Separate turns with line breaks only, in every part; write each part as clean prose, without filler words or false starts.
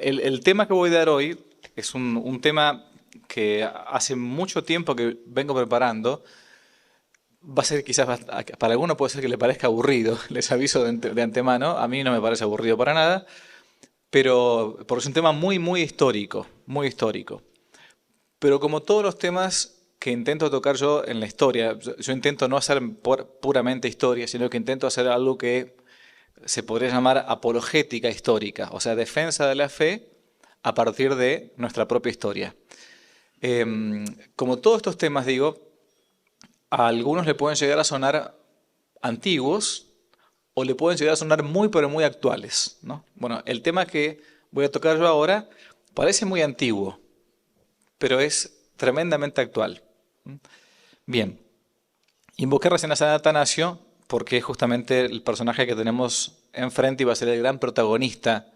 el tema que voy a dar hoy es un tema que hace mucho tiempo que vengo preparando. Va a ser quizás, para algunos puede ser que le parezca aburrido, les aviso de antemano, a mí no me parece aburrido para nada, pero porque es un tema muy, muy histórico, muy histórico. Pero como todos los temas que intento tocar yo en la historia, yo intento no hacer puramente historia, sino que intento hacer algo que se podría llamar apologética histórica, o sea, defensa de la fe a partir de nuestra propia historia. Como todos estos temas, digo, a algunos le pueden llegar a sonar antiguos o le pueden llegar a sonar muy, pero muy actuales, ¿no? Bueno, el tema que voy a tocar yo ahora parece muy antiguo, pero es tremendamente actual. Bien, invoqué recién a San Atanasio porque es justamente el personaje que tenemos enfrente y va a ser el gran protagonista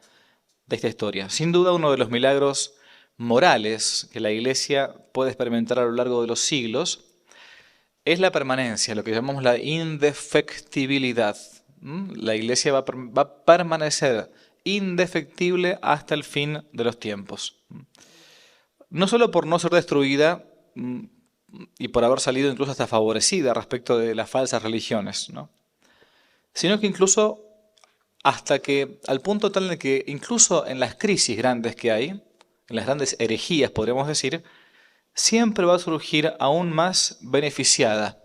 de esta historia. Sin duda uno de los milagros morales que la Iglesia puede experimentar a lo largo de los siglos es la permanencia, lo que llamamos la indefectibilidad. La Iglesia va a permanecer indefectible hasta el fin de los tiempos. No solo por no ser destruida y por haber salido incluso hasta favorecida respecto de las falsas religiones, ¿no? Sino que incluso hasta que, al punto tal en que incluso en las crisis grandes que hay, en las grandes herejías podríamos decir, siempre va a surgir aún más beneficiada.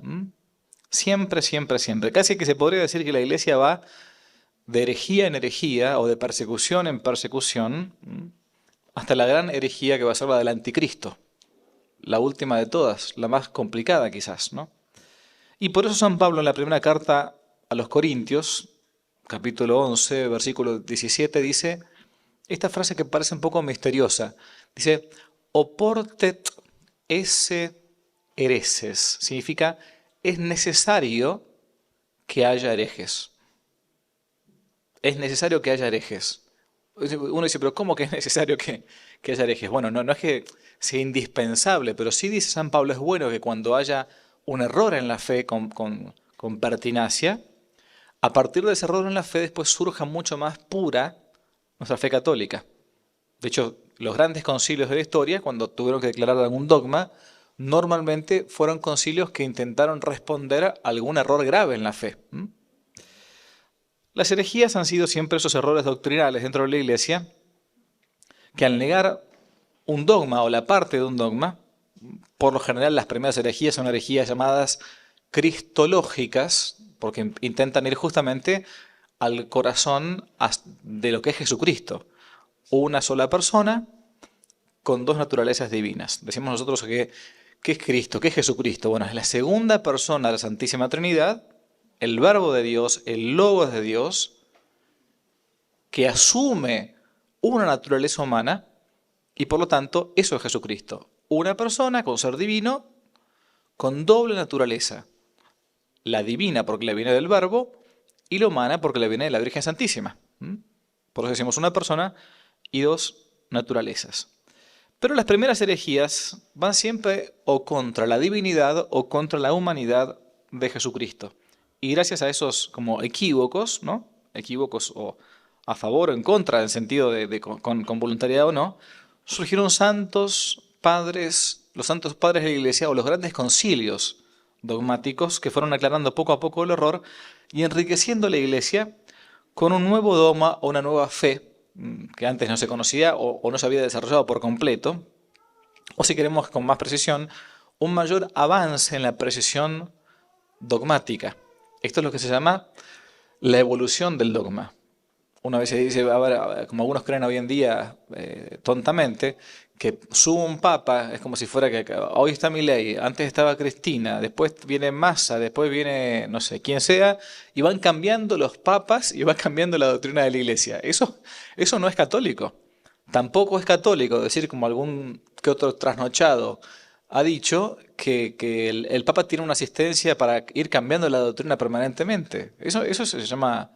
Siempre, siempre, siempre. Casi que se podría decir que la Iglesia va de herejía en herejía o de persecución en persecución hasta la gran herejía que va a ser la del anticristo. La última de todas, la más complicada quizás, ¿no? Y por eso San Pablo en la primera carta a los Corintios, capítulo 11, versículo 17, dice esta frase que parece un poco misteriosa. Dice, oportet esse hereses. Significa, es necesario que haya herejes. Es necesario que haya herejes. Uno dice, pero ¿cómo que es necesario que haya herejes? Bueno, no es que sea indispensable, pero sí dice San Pablo, es bueno que cuando haya un error en la fe con pertinacia, a partir de ese error en la fe después surja mucho más pura nuestra fe católica. De hecho, los grandes concilios de la historia, cuando tuvieron que declarar algún dogma, normalmente fueron concilios que intentaron responder a algún error grave en la fe. Las herejías han sido siempre esos errores doctrinales dentro de la Iglesia que al negar un dogma o la parte de un dogma, por lo general las primeras herejías son herejías llamadas cristológicas, porque intentan ir justamente al corazón de lo que es Jesucristo. Una sola persona con dos naturalezas divinas. Decimos nosotros que ¿qué es Cristo? ¿Qué es Jesucristo? Bueno, es la segunda persona de la Santísima Trinidad, el Verbo de Dios, el Logos de Dios, que asume una naturaleza humana y por lo tanto eso es Jesucristo. Una persona con ser divino, con doble naturaleza. La divina porque le viene del Verbo y la humana porque le viene de la Virgen Santísima. Por eso decimos una persona y dos naturalezas. Pero las primeras herejías van siempre o contra la divinidad o contra la humanidad de Jesucristo. Y gracias a esos como equívocos, ¿no? Equívocos o a favor o en contra, en sentido de con voluntariedad o no, surgieron santos padres, los santos padres de la Iglesia o los grandes concilios dogmáticos que fueron aclarando poco a poco el error y enriqueciendo la Iglesia con un nuevo dogma o una nueva fe que antes no se conocía o no se había desarrollado por completo, o si queremos con más precisión, un mayor avance en la precisión dogmática. Esto es lo que se llama la evolución del dogma. Una vez se dice, a ver, como algunos creen hoy en día tontamente, que sube un papa, es como si fuera que hoy está Milei, antes estaba Cristina, después viene Massa, después viene no sé quién sea, y van cambiando los papas y va cambiando la doctrina de la Iglesia. Eso no es católico. Tampoco es católico decir, como algún que otro trasnochado ha dicho, que el papa tiene una asistencia para ir cambiando la doctrina permanentemente. Eso se llama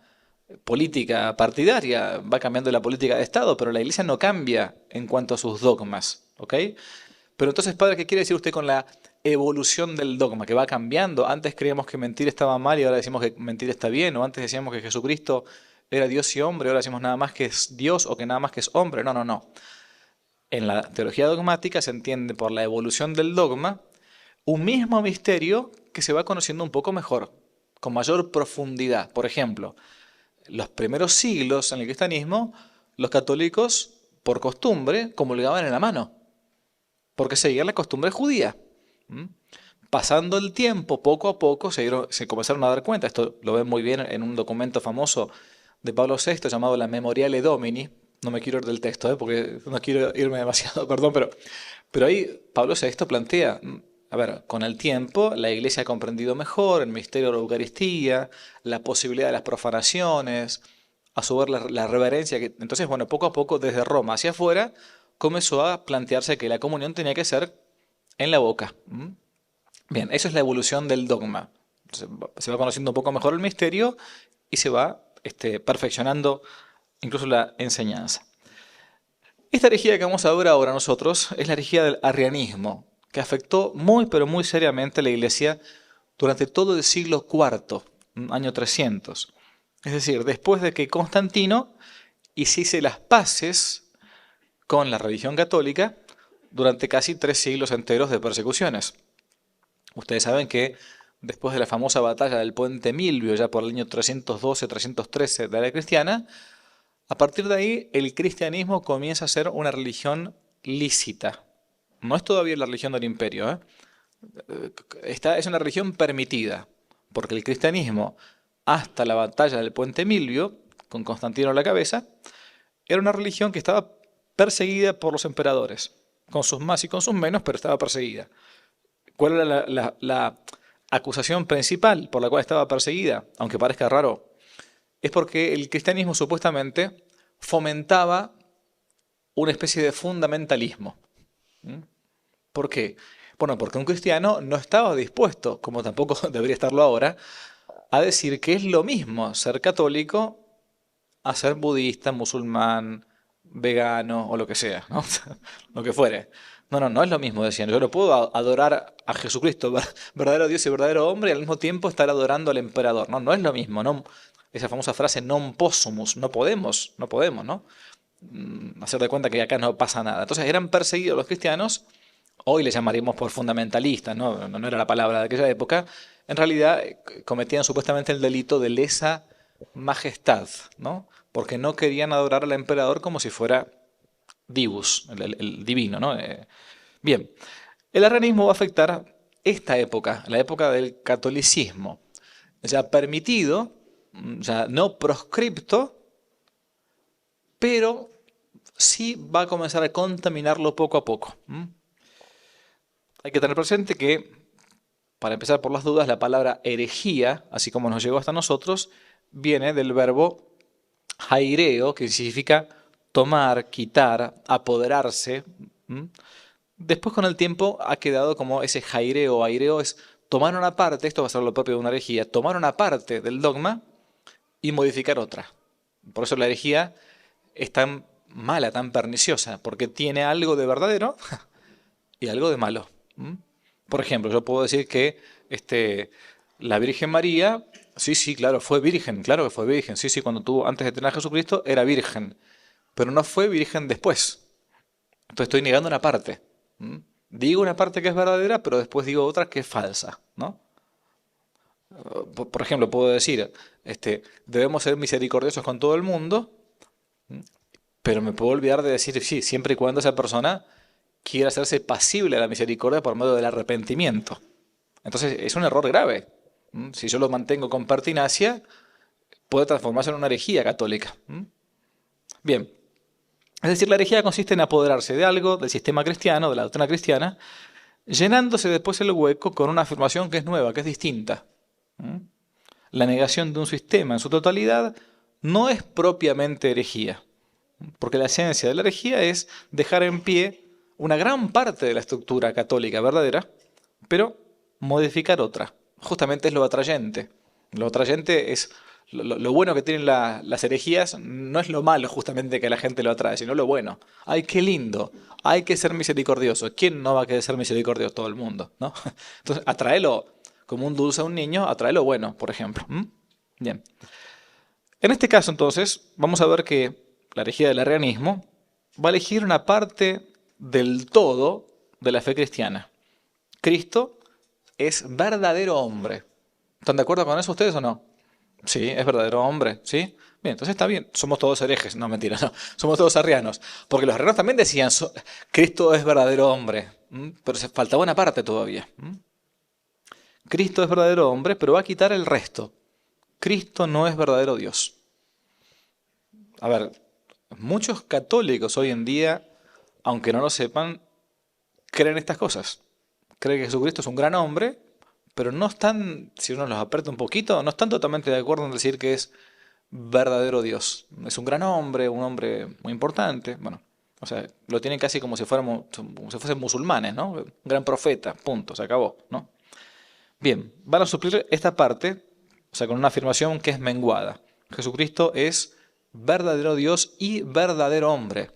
política partidaria, va cambiando la política de Estado, pero la Iglesia no cambia en cuanto a sus dogmas, ¿ok? Pero entonces, padre, ¿qué quiere decir usted con la evolución del dogma? Que va cambiando. Antes creíamos que mentir estaba mal y ahora decimos que mentir está bien, o antes decíamos que Jesucristo era Dios y hombre, ahora decimos nada más que es Dios o que nada más que es hombre. No, no, no. En la teología dogmática se entiende por la evolución del dogma un mismo misterio que se va conociendo un poco mejor, con mayor profundidad. Por ejemplo, los primeros siglos en el cristianismo, los católicos, por costumbre, comulgaban en la mano, porque seguían la costumbre judía. ¿Mm? Pasando el tiempo, poco a poco, se comenzaron a dar cuenta, esto lo ven muy bien en un documento famoso de Pablo VI llamado la Memoriale Domini. No me quiero ir del texto, porque no quiero irme demasiado, perdón, pero ahí Pablo VI plantea, a ver, con el tiempo la Iglesia ha comprendido mejor el misterio de la Eucaristía, la posibilidad de las profanaciones, a su vez la reverencia. Entonces, bueno, poco a poco desde Roma hacia afuera comenzó a plantearse que la comunión tenía que ser en la boca. Bien, eso es la evolución del dogma. Se va conociendo un poco mejor el misterio y se va perfeccionando incluso la enseñanza. Esta herejía que vamos a ver ahora nosotros es la herejía del arrianismo, que afectó muy pero muy seriamente a la Iglesia durante todo el siglo IV, año 300. Es decir, después de que Constantino hiciese las paces con la religión católica durante casi 3 siglos enteros de persecuciones. Ustedes saben que después de la famosa batalla del Puente Milvio, ya por el año 312-313 de la era cristiana, a partir de ahí el cristianismo comienza a ser una religión lícita. No es todavía la religión del imperio, es una religión permitida, porque el cristianismo, hasta la batalla del Puente Milvio, con Constantino a la cabeza, era una religión que estaba perseguida por los emperadores, con sus más y con sus menos, pero estaba perseguida. ¿Cuál era la acusación principal por la cual estaba perseguida? Aunque parezca raro, es porque el cristianismo supuestamente fomentaba una especie de fundamentalismo. ¿Por qué? Bueno, porque un cristiano no estaba dispuesto, como tampoco debería estarlo ahora, a decir que es lo mismo ser católico a ser budista, musulmán, vegano o lo que sea, ¿no? Lo que fuere. No es lo mismo, decían. Yo no puedo adorar a Jesucristo, verdadero Dios y verdadero hombre, y al mismo tiempo estar adorando al emperador. No es lo mismo. No, esa famosa frase non possumus, no podemos, ¿no? Hacer de cuenta que acá no pasa nada. Entonces eran perseguidos los cristianos, hoy les llamaríamos por fundamentalistas, no era la palabra de aquella época. En realidad cometían supuestamente el delito de lesa majestad, ¿no? Porque no querían adorar al emperador como si fuera divus, el divino, ¿no? Bien, el arrianismo va a afectar esta época, la época del catolicismo, ya permitido, ya no proscripto, pero sí va a comenzar a contaminarlo poco a poco. Hay que tener presente que, para empezar por las dudas, la palabra herejía, así como nos llegó hasta nosotros, viene del verbo jaireo, que significa tomar, quitar, apoderarse. Después con el tiempo ha quedado como ese jaireo o aireo es tomar una parte, esto va a ser lo propio de una herejía, tomar una parte del dogma y modificar otra. Por eso la herejía es tan mala, tan perniciosa, porque tiene algo de verdadero y algo de malo. Por ejemplo, yo puedo decir que la Virgen María, sí, claro, fue virgen, claro que fue virgen, sí, cuando tuvo, antes de tener a Jesucristo, era virgen, pero no fue virgen después. Entonces estoy negando una parte. Digo una parte que es verdadera, pero después digo otra que es falsa, ¿no? Por ejemplo, puedo decir, debemos ser misericordiosos con todo el mundo, pero me puedo olvidar de decir, sí, siempre y cuando esa persona quiera hacerse pasible a la misericordia por medio del arrepentimiento. Entonces es un error grave. Si yo lo mantengo con pertinacia, puede transformarse en una herejía católica. Bien, es decir, la herejía consiste en apoderarse de algo, del sistema cristiano, de la doctrina cristiana, llenándose después el hueco con una afirmación que es nueva, que es distinta. La negación de un sistema en su totalidad no es propiamente herejía, porque la esencia de la herejía es dejar en pie una gran parte de la estructura católica verdadera, pero modificar otra. Justamente es lo atrayente. Lo atrayente es lo bueno que tienen las herejías, no es lo malo justamente que a la gente lo atrae, sino lo bueno. ¡Ay, qué lindo! Hay que ser misericordioso. ¿Quién no va a querer ser misericordioso? Todo el mundo, ¿no? Entonces, atráelo como un dulce a un niño, atrae lo bueno, por ejemplo. Bien. En este caso, entonces, vamos a ver que la herejía del arrianismo va a elegir una parte del todo de la fe cristiana. Cristo es verdadero hombre. ¿Están de acuerdo con eso ustedes o no? Sí, es verdadero hombre, ¿sí? Bien, entonces está bien. Somos todos herejes. No, mentira, no. Somos todos arrianos. Porque los arrianos también decían, Cristo es verdadero hombre. Pero se faltaba una parte todavía. Cristo es verdadero hombre, pero va a quitar el resto. Cristo no es verdadero Dios. A ver, muchos católicos hoy en día, aunque no lo sepan, creen estas cosas. Creen que Jesucristo es un gran hombre, pero no están, si uno los aprieta un poquito, no están totalmente de acuerdo en decir que es verdadero Dios. Es un gran hombre, un hombre muy importante. Bueno, o sea, lo tienen casi como si fuesen musulmanes, ¿no? Un gran profeta, punto, se acabó, ¿no? Bien, van a suplir esta parte, o sea, con una afirmación que es menguada. Jesucristo es verdadero Dios y verdadero hombre.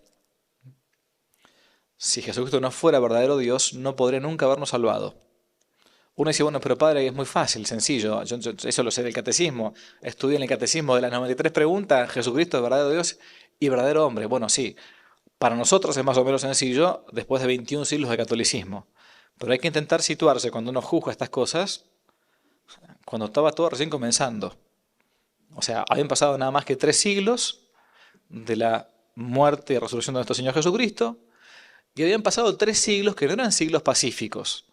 Si Jesucristo no fuera verdadero Dios, no podría nunca habernos salvado. Uno dice, bueno, pero padre, es muy fácil, sencillo. Yo eso lo sé del catecismo. Estudié en el catecismo de las 93 preguntas. Jesucristo es verdadero Dios y verdadero hombre. Bueno, sí, para nosotros es más o menos sencillo después de 21 siglos de catolicismo. Pero hay que intentar situarse cuando uno juzga estas cosas, cuando estaba todo recién comenzando. O sea, habían pasado nada más que 3 siglos de la muerte y resurrección de nuestro Señor Jesucristo, y habían pasado 3 siglos que no eran siglos pacíficos.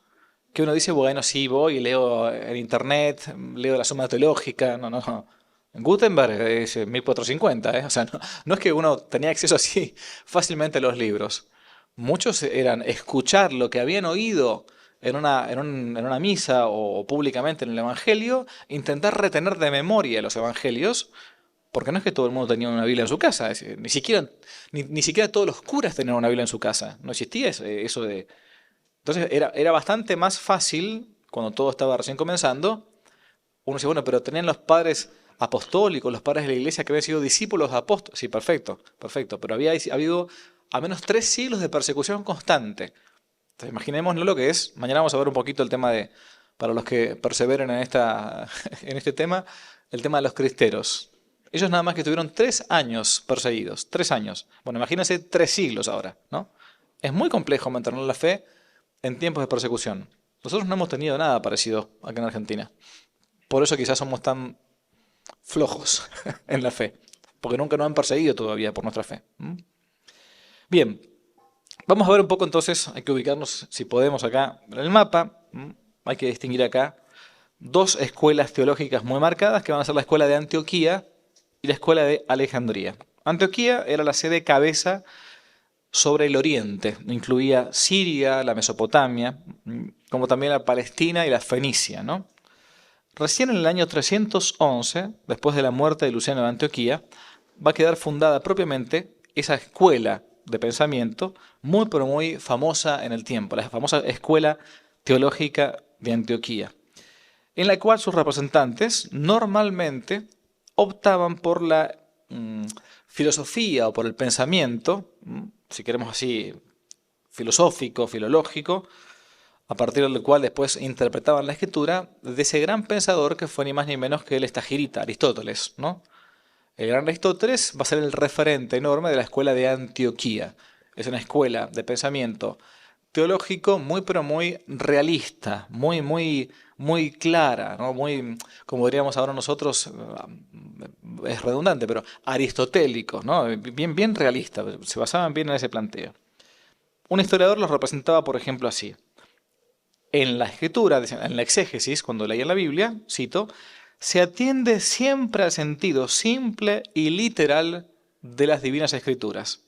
Que uno dice, bueno, sí, voy y leo en internet, leo la Suma Teológica, no. Gutenberg es 1450, ¿eh? O sea, no es que uno tenía acceso así fácilmente a los libros. Muchos eran escuchar lo que habían oído en una misa o públicamente en el Evangelio, intentar retener de memoria los Evangelios, porque no es que todo el mundo tenía una Biblia en su casa, ni siquiera todos los curas tenían una Biblia en su casa. No existía eso de... Entonces era bastante más fácil, cuando todo estaba recién comenzando, uno dice, bueno, pero tenían los padres apostólicos, los padres de la iglesia que habían sido discípulos de apóstoles. Sí, perfecto, perfecto. Pero había habido al menos 3 siglos de persecución constante. Entonces, imaginémonos lo que es. Mañana vamos a ver un poquito el tema de, para los que perseveren en este tema, el tema de los cristeros. Ellos nada más que tuvieron 3 años perseguidos, 3 años. Bueno, imagínense 3 siglos ahora, ¿no? Es muy complejo mantener la fe en tiempos de persecución. Nosotros no hemos tenido nada parecido acá en Argentina. Por eso quizás somos tan flojos en la fe, porque nunca nos han perseguido todavía por nuestra fe. Bien, vamos a ver un poco entonces, hay que ubicarnos, si podemos, acá en el mapa. Hay que distinguir acá 2 escuelas teológicas muy marcadas, que van a ser la escuela de Antioquía y la escuela de Alejandría. Antioquía era la sede cabeza sobre el oriente, incluía Siria, la Mesopotamia, como también la Palestina y la Fenicia, ¿no? Recién en el año 311, después de la muerte de Luciano de Antioquía, va a quedar fundada propiamente esa escuela de pensamiento muy pero muy famosa en el tiempo, la famosa escuela teológica de Antioquía, en la cual sus representantes normalmente optaban por la filosofía o por el pensamiento, si queremos así, filosófico, filológico, a partir del cual después interpretaban la escritura de ese gran pensador que fue ni más ni menos que el estagirita, Aristóteles, ¿no? El gran Aristóteles va a ser el referente enorme de la escuela de Antioquía. Es una escuela de pensamiento teológico muy pero muy realista, muy clara, ¿no? Muy, como diríamos ahora nosotros, es redundante, pero aristotélico, ¿no? Bien realista, se basaban bien en ese planteo. Un historiador los representaba, por ejemplo, así. En la escritura, en la exégesis, cuando leían la Biblia, cito, se atiende siempre al sentido simple y literal de las divinas escrituras,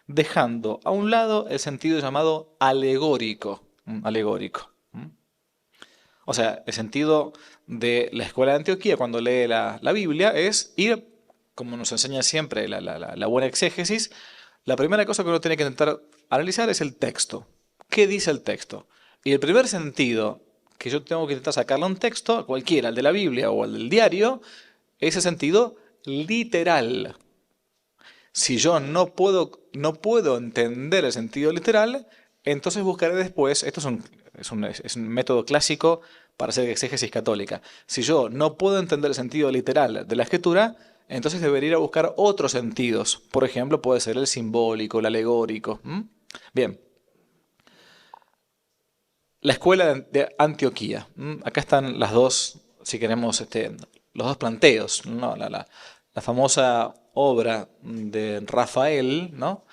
dejando a un lado el sentido llamado alegórico. Alegórico. O sea, el sentido de la escuela de Antioquía cuando lee la Biblia es ir, como nos enseña siempre la buena exégesis, la primera cosa que uno tiene que intentar analizar es el texto. ¿Qué dice el texto? Y el primer sentido que yo tengo que intentar sacarle a un texto, cualquiera, el de la Biblia o el del diario, es el sentido literal. Si yo no puedo entender el sentido literal, entonces buscaré después, esto es un método clásico para hacer exégesis católica. Si yo no puedo entender el sentido literal de la escritura, entonces debería ir a buscar otros sentidos. Por ejemplo, puede ser el simbólico, el alegórico. Bien. La escuela de Antioquía. Acá están las dos, si queremos, los dos planteos, ¿no? La famosa obra de Rafael, ¿no?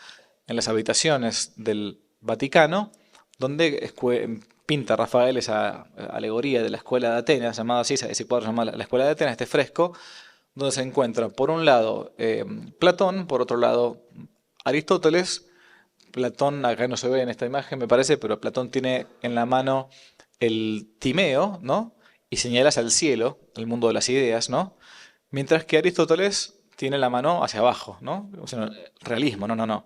En las habitaciones del Vaticano, donde pinta Rafael esa alegoría de la escuela de Atenas, llamada así, ese cuadro llamado la escuela de Atenas, este fresco, donde se encuentra por un lado Platón, por otro lado Aristóteles. Platón, acá no se ve en esta imagen, me parece, pero Platón tiene en la mano el Timeo, ¿no? Y señala hacia el cielo, el mundo de las ideas, ¿no? Mientras que Aristóteles tiene la mano hacia abajo, ¿no? O sea, realismo, no, no, no.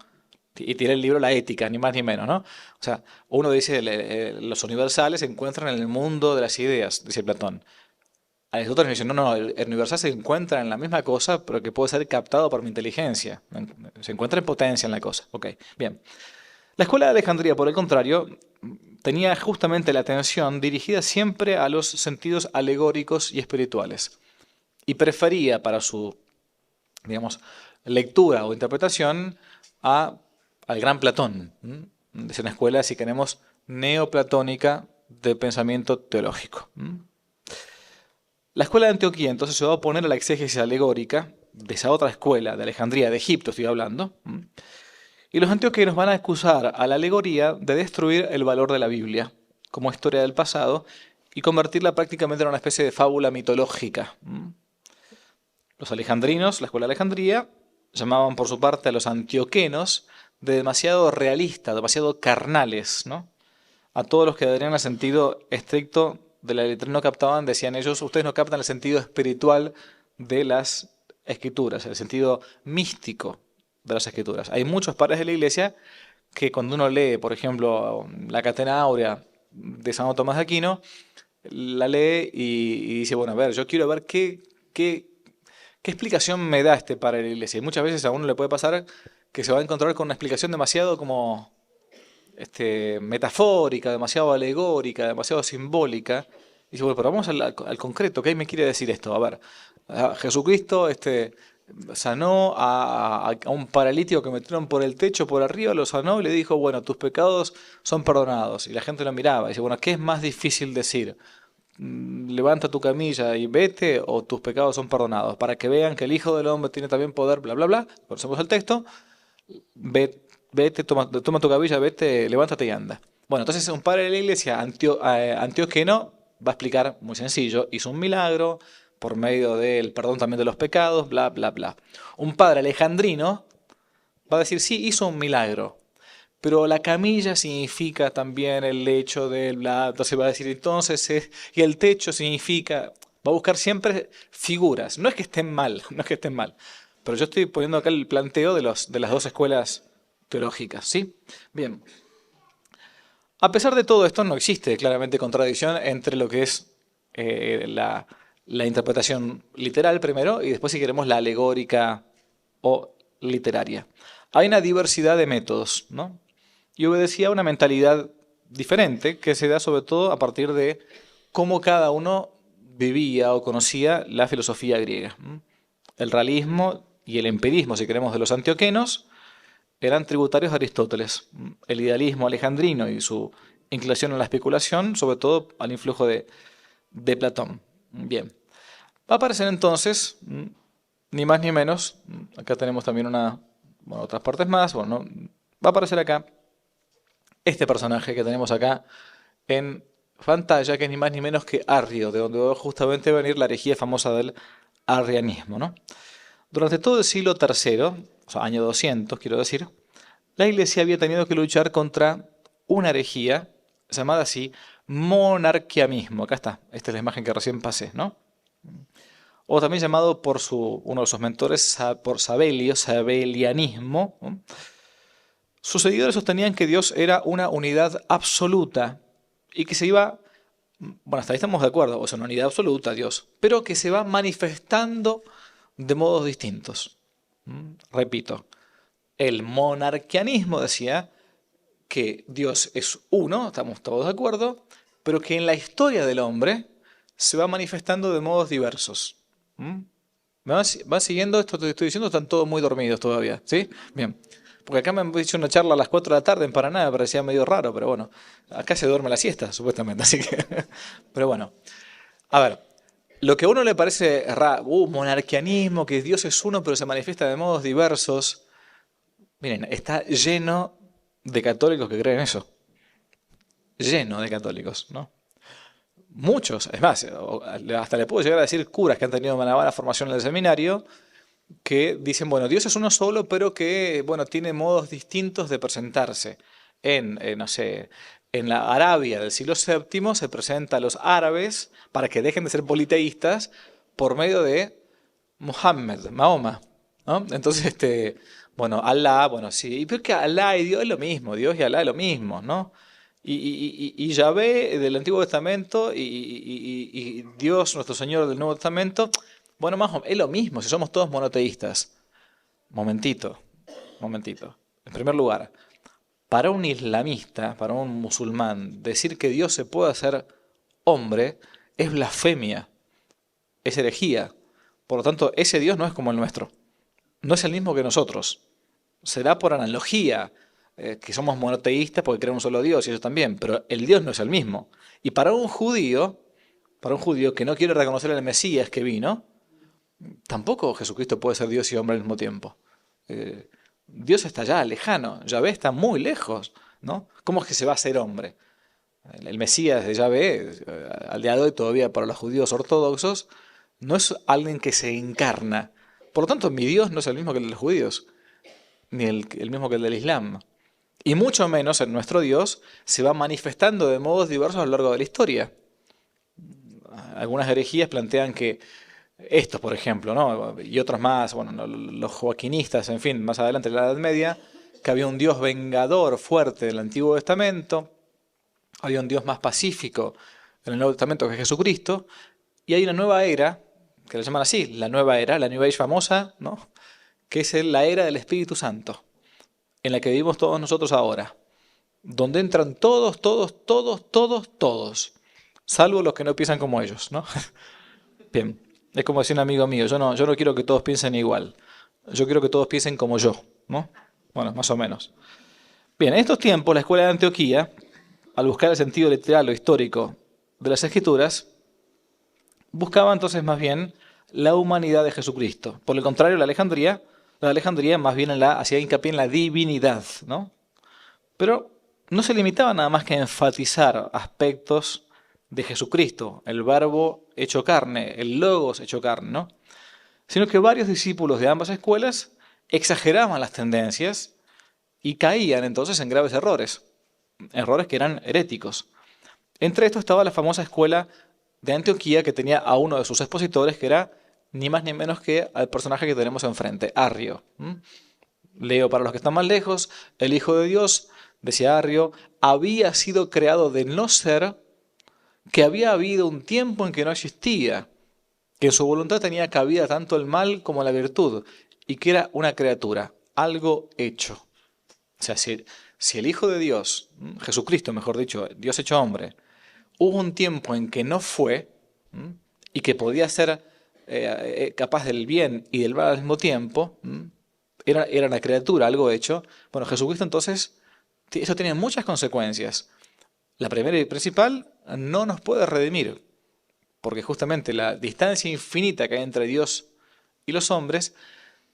Y tiene el libro La Ética, ni más ni menos, ¿no? O sea, uno dice, los universales se encuentran en el mundo de las ideas, dice Platón. Aristóteles dice, no, no, el universal se encuentra en la misma cosa, pero que puede ser captado por mi inteligencia. Se encuentra en potencia en la cosa. Ok, bien. La escuela de Alejandría, por el contrario, tenía justamente la atención dirigida siempre a los sentidos alegóricos y espirituales. Y prefería para su, digamos, lectura o interpretación al gran Platón. Es una escuela, si queremos, neoplatónica de pensamiento teológico. La escuela de Antioquía entonces se va a oponer a la exégesis alegórica de esa otra escuela, de Alejandría, de Egipto estoy hablando. Y los antioqueños van a acusar a la alegoría de destruir el valor de la Biblia como historia del pasado y convertirla prácticamente en una especie de fábula mitológica. Los alejandrinos, la escuela de Alejandría, llamaban por su parte a los antioquenos de demasiado realistas, demasiado carnales, ¿no? A todos los que adherían al sentido estricto de la letra no captaban, decían ellos, ustedes no captan el sentido espiritual de las escrituras, el sentido místico de las escrituras. Hay muchos padres de la iglesia que cuando uno lee, por ejemplo, la Catena Áurea de Santo Tomás de Aquino, la lee y dice, bueno, a ver, yo quiero ver qué explicación me da este padre de la iglesia. Y muchas veces a uno le puede pasar que se va a encontrar con una explicación demasiado como metafórica, demasiado alegórica, demasiado simbólica. Y dice, bueno, pero vamos al concreto, ¿qué me quiere decir esto? A ver, Jesucristo sanó a un paralítico que metieron por el techo por arriba, lo sanó y le dijo, bueno, tus pecados son perdonados. Y la gente lo miraba y dice, bueno, ¿qué es más difícil decir? Levanta tu camilla y vete, o tus pecados son perdonados, para que vean que el Hijo del Hombre tiene también poder, bla, bla, bla. Conocemos el texto. Vete, toma tu camilla, vete, levántate y anda. Bueno, entonces un padre de la iglesia antioqueno va a explicar muy sencillo, hizo un milagro por medio del perdón también de los pecados, bla, bla, bla. Un padre alejandrino va a decir, sí, hizo un milagro, pero la camilla significa también el lecho del bla, entonces va a decir, entonces, y el techo significa, va a buscar siempre figuras, no es que estén mal, no es que estén mal, pero yo estoy poniendo acá el planteo de las dos escuelas teológicas, ¿sí? Bien. A pesar de todo esto, no existe claramente contradicción entre lo que es la interpretación literal primero y después, si queremos, la alegórica o literaria. Hay una diversidad de métodos, ¿no? Y obedecía a una mentalidad diferente que se da sobre todo a partir de cómo cada uno vivía o conocía la filosofía griega. El realismo y el empirismo, si queremos, de los antioquenos eran tributarios de Aristóteles. El idealismo alejandrino y su inclinación a la especulación, sobre todo al influjo de Platón. Bien. Va a aparecer entonces, ni más ni menos, acá tenemos también otras partes más, bueno, va a aparecer acá este personaje que tenemos acá en pantalla, que es ni más ni menos que Arrio, de donde va justamente a venir la herejía famosa del arrianismo, ¿no? Durante todo el siglo III, o sea, año 200, quiero decir, la Iglesia había tenido que luchar contra una herejía llamada así monarquianismo. Acá está, esta es la imagen que recién pasé, ¿no? O también llamado por uno de sus mentores, por Sabelio, sabelianismo, ¿no? Sus seguidores sostenían que Dios era una unidad absoluta y que se iba, bueno, hasta ahí estamos de acuerdo, o sea, una unidad absoluta, Dios, pero que se va manifestando de modos distintos. Repito, el monarquianismo decía que Dios es uno, estamos todos de acuerdo, pero que en la historia del hombre se va manifestando de modos diversos. ¿Me van siguiendo? Esto que estoy diciendo, están todos muy dormidos todavía, ¿sí? Bien. Porque acá me han dicho una charla a las 4 de la tarde en Paraná, me parecía medio raro, pero bueno, acá se duerme la siesta, supuestamente, así que... Pero bueno, a ver, lo que a uno le parece raro, monarquianismo, que Dios es uno, pero se manifiesta de modos diversos. Miren, está lleno de católicos que creen eso. Lleno de católicos, ¿no? Muchos, es más, hasta le puedo llegar a decir curas que han tenido una buena formación en el seminario, que dicen, bueno, Dios es uno solo, pero que, bueno, tiene modos distintos de presentarse. No sé, en la Arabia del siglo VII se presenta a los árabes para que dejen de ser politeístas por medio de Muhammad, Mahoma, ¿no? Entonces, bueno, Alá, bueno, sí, y pero que Alá y Dios es lo mismo, Dios y Alá es lo mismo, ¿no? Y Yahvé del Antiguo Testamento y Dios, nuestro Señor del Nuevo Testamento, bueno, más o menos, es lo mismo, si somos todos monoteístas. Momentito, momentito. En primer lugar, para un islamista, para un musulmán, decir que Dios se puede hacer hombre es blasfemia, es herejía. Por lo tanto, ese Dios no es como el nuestro, no es el mismo que nosotros. Será por analogía que somos monoteístas porque creemos un solo Dios y ellos también, pero el Dios no es el mismo. Y para un judío que no quiere reconocer al Mesías que vino, tampoco Jesucristo puede ser Dios y hombre al mismo tiempo. Dios está allá, lejano, Yahvé está muy lejos, ¿no? ¿Cómo es que se va a hacer hombre? El Mesías de Yahvé, al día de hoy todavía para los judíos ortodoxos, no es alguien que se encarna. Por lo tanto, mi Dios no es el mismo que el de los judíos, ni el mismo que el del Islam. Y mucho menos en nuestro Dios se va manifestando de modos diversos a lo largo de la historia. Algunas herejías plantean que estos, por ejemplo, ¿no? Y otros más, bueno, los joaquinistas, en fin, más adelante en la Edad Media, que había un Dios vengador fuerte del Antiguo Testamento, había un Dios más pacífico en el Nuevo Testamento que es Jesucristo, y hay una nueva era, que la llaman así, la nueva era, la New Age famosa, ¿no? Que es la era del Espíritu Santo, en la que vivimos todos nosotros ahora, donde entran todos, salvo los que no piensan como ellos, ¿no? Bien, es como decía un amigo mío, yo no quiero que todos piensen igual, yo quiero que todos piensen como yo, ¿no? Bueno, más o menos. Bien, en estos tiempos la escuela de Antioquía, al buscar el sentido literal o histórico de las Escrituras, buscaba entonces más bien la humanidad de Jesucristo. Por el contrario, la de Alejandría más bien hacía hincapié en la divinidad, ¿no? Pero no se limitaba nada más que a enfatizar aspectos de Jesucristo, el verbo hecho carne, el logos hecho carne, ¿no? Sino que varios discípulos de ambas escuelas exageraban las tendencias y caían entonces en graves errores, errores que eran heréticos. Entre estos estaba la famosa escuela de Antioquía que tenía a uno de sus expositores que era ni más ni menos que al personaje que tenemos enfrente, Arrio. Leo para los que están más lejos, el Hijo de Dios, decía Arrio, había sido creado de no ser, que había habido un tiempo en que no existía, que en su voluntad tenía cabida tanto el mal como la virtud, y que era una criatura, algo hecho. O sea, si el Hijo de Dios, Jesucristo mejor dicho, Dios hecho hombre, hubo un tiempo en que no fue, y que podía ser capaz del bien y del mal al mismo tiempo, era una criatura, algo hecho, bueno, Jesucristo entonces, eso tiene muchas consecuencias. La primera y principal, no nos puede redimir, porque justamente la distancia infinita que hay entre Dios y los hombres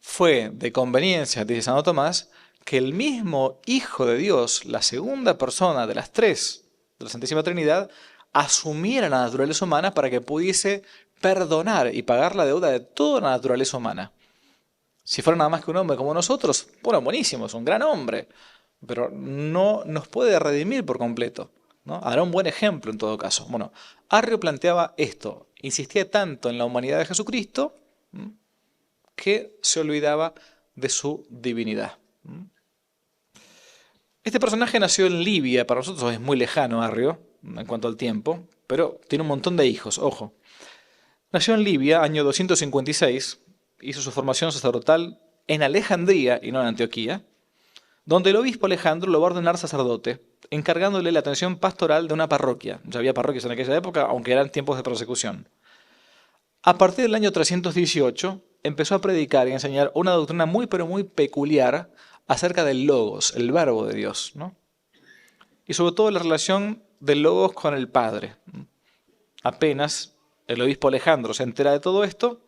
fue de conveniencia, dice Santo Tomás, que el mismo Hijo de Dios, la segunda persona de las tres de la Santísima Trinidad, asumiera la naturaleza humana para que pudiese perdonar y pagar la deuda de toda la naturaleza humana. Si fuera nada más que un hombre como nosotros, bueno, buenísimo, es un gran hombre, pero no nos puede redimir por completo, ¿no? Hará un buen ejemplo en todo caso. Bueno, Arrio planteaba esto, insistía tanto en la humanidad de Jesucristo que se olvidaba de su divinidad. Este personaje nació en Libia, para nosotros es muy lejano Arrio en cuanto al tiempo, pero tiene un montón de hijos, ojo. Nació en Libia, año 256, hizo su formación sacerdotal en Alejandría y no en Antioquía, donde el obispo Alejandro lo va a ordenar sacerdote, encargándole la atención pastoral de una parroquia. Ya había parroquias en aquella época, aunque eran tiempos de persecución. A partir del año 318, empezó a predicar y a enseñar una doctrina muy pero muy peculiar acerca del Logos, el Verbo de Dios, ¿no? Y sobre todo la relación del Logos con el Padre. Apenas el obispo Alejandro se entera de todo esto,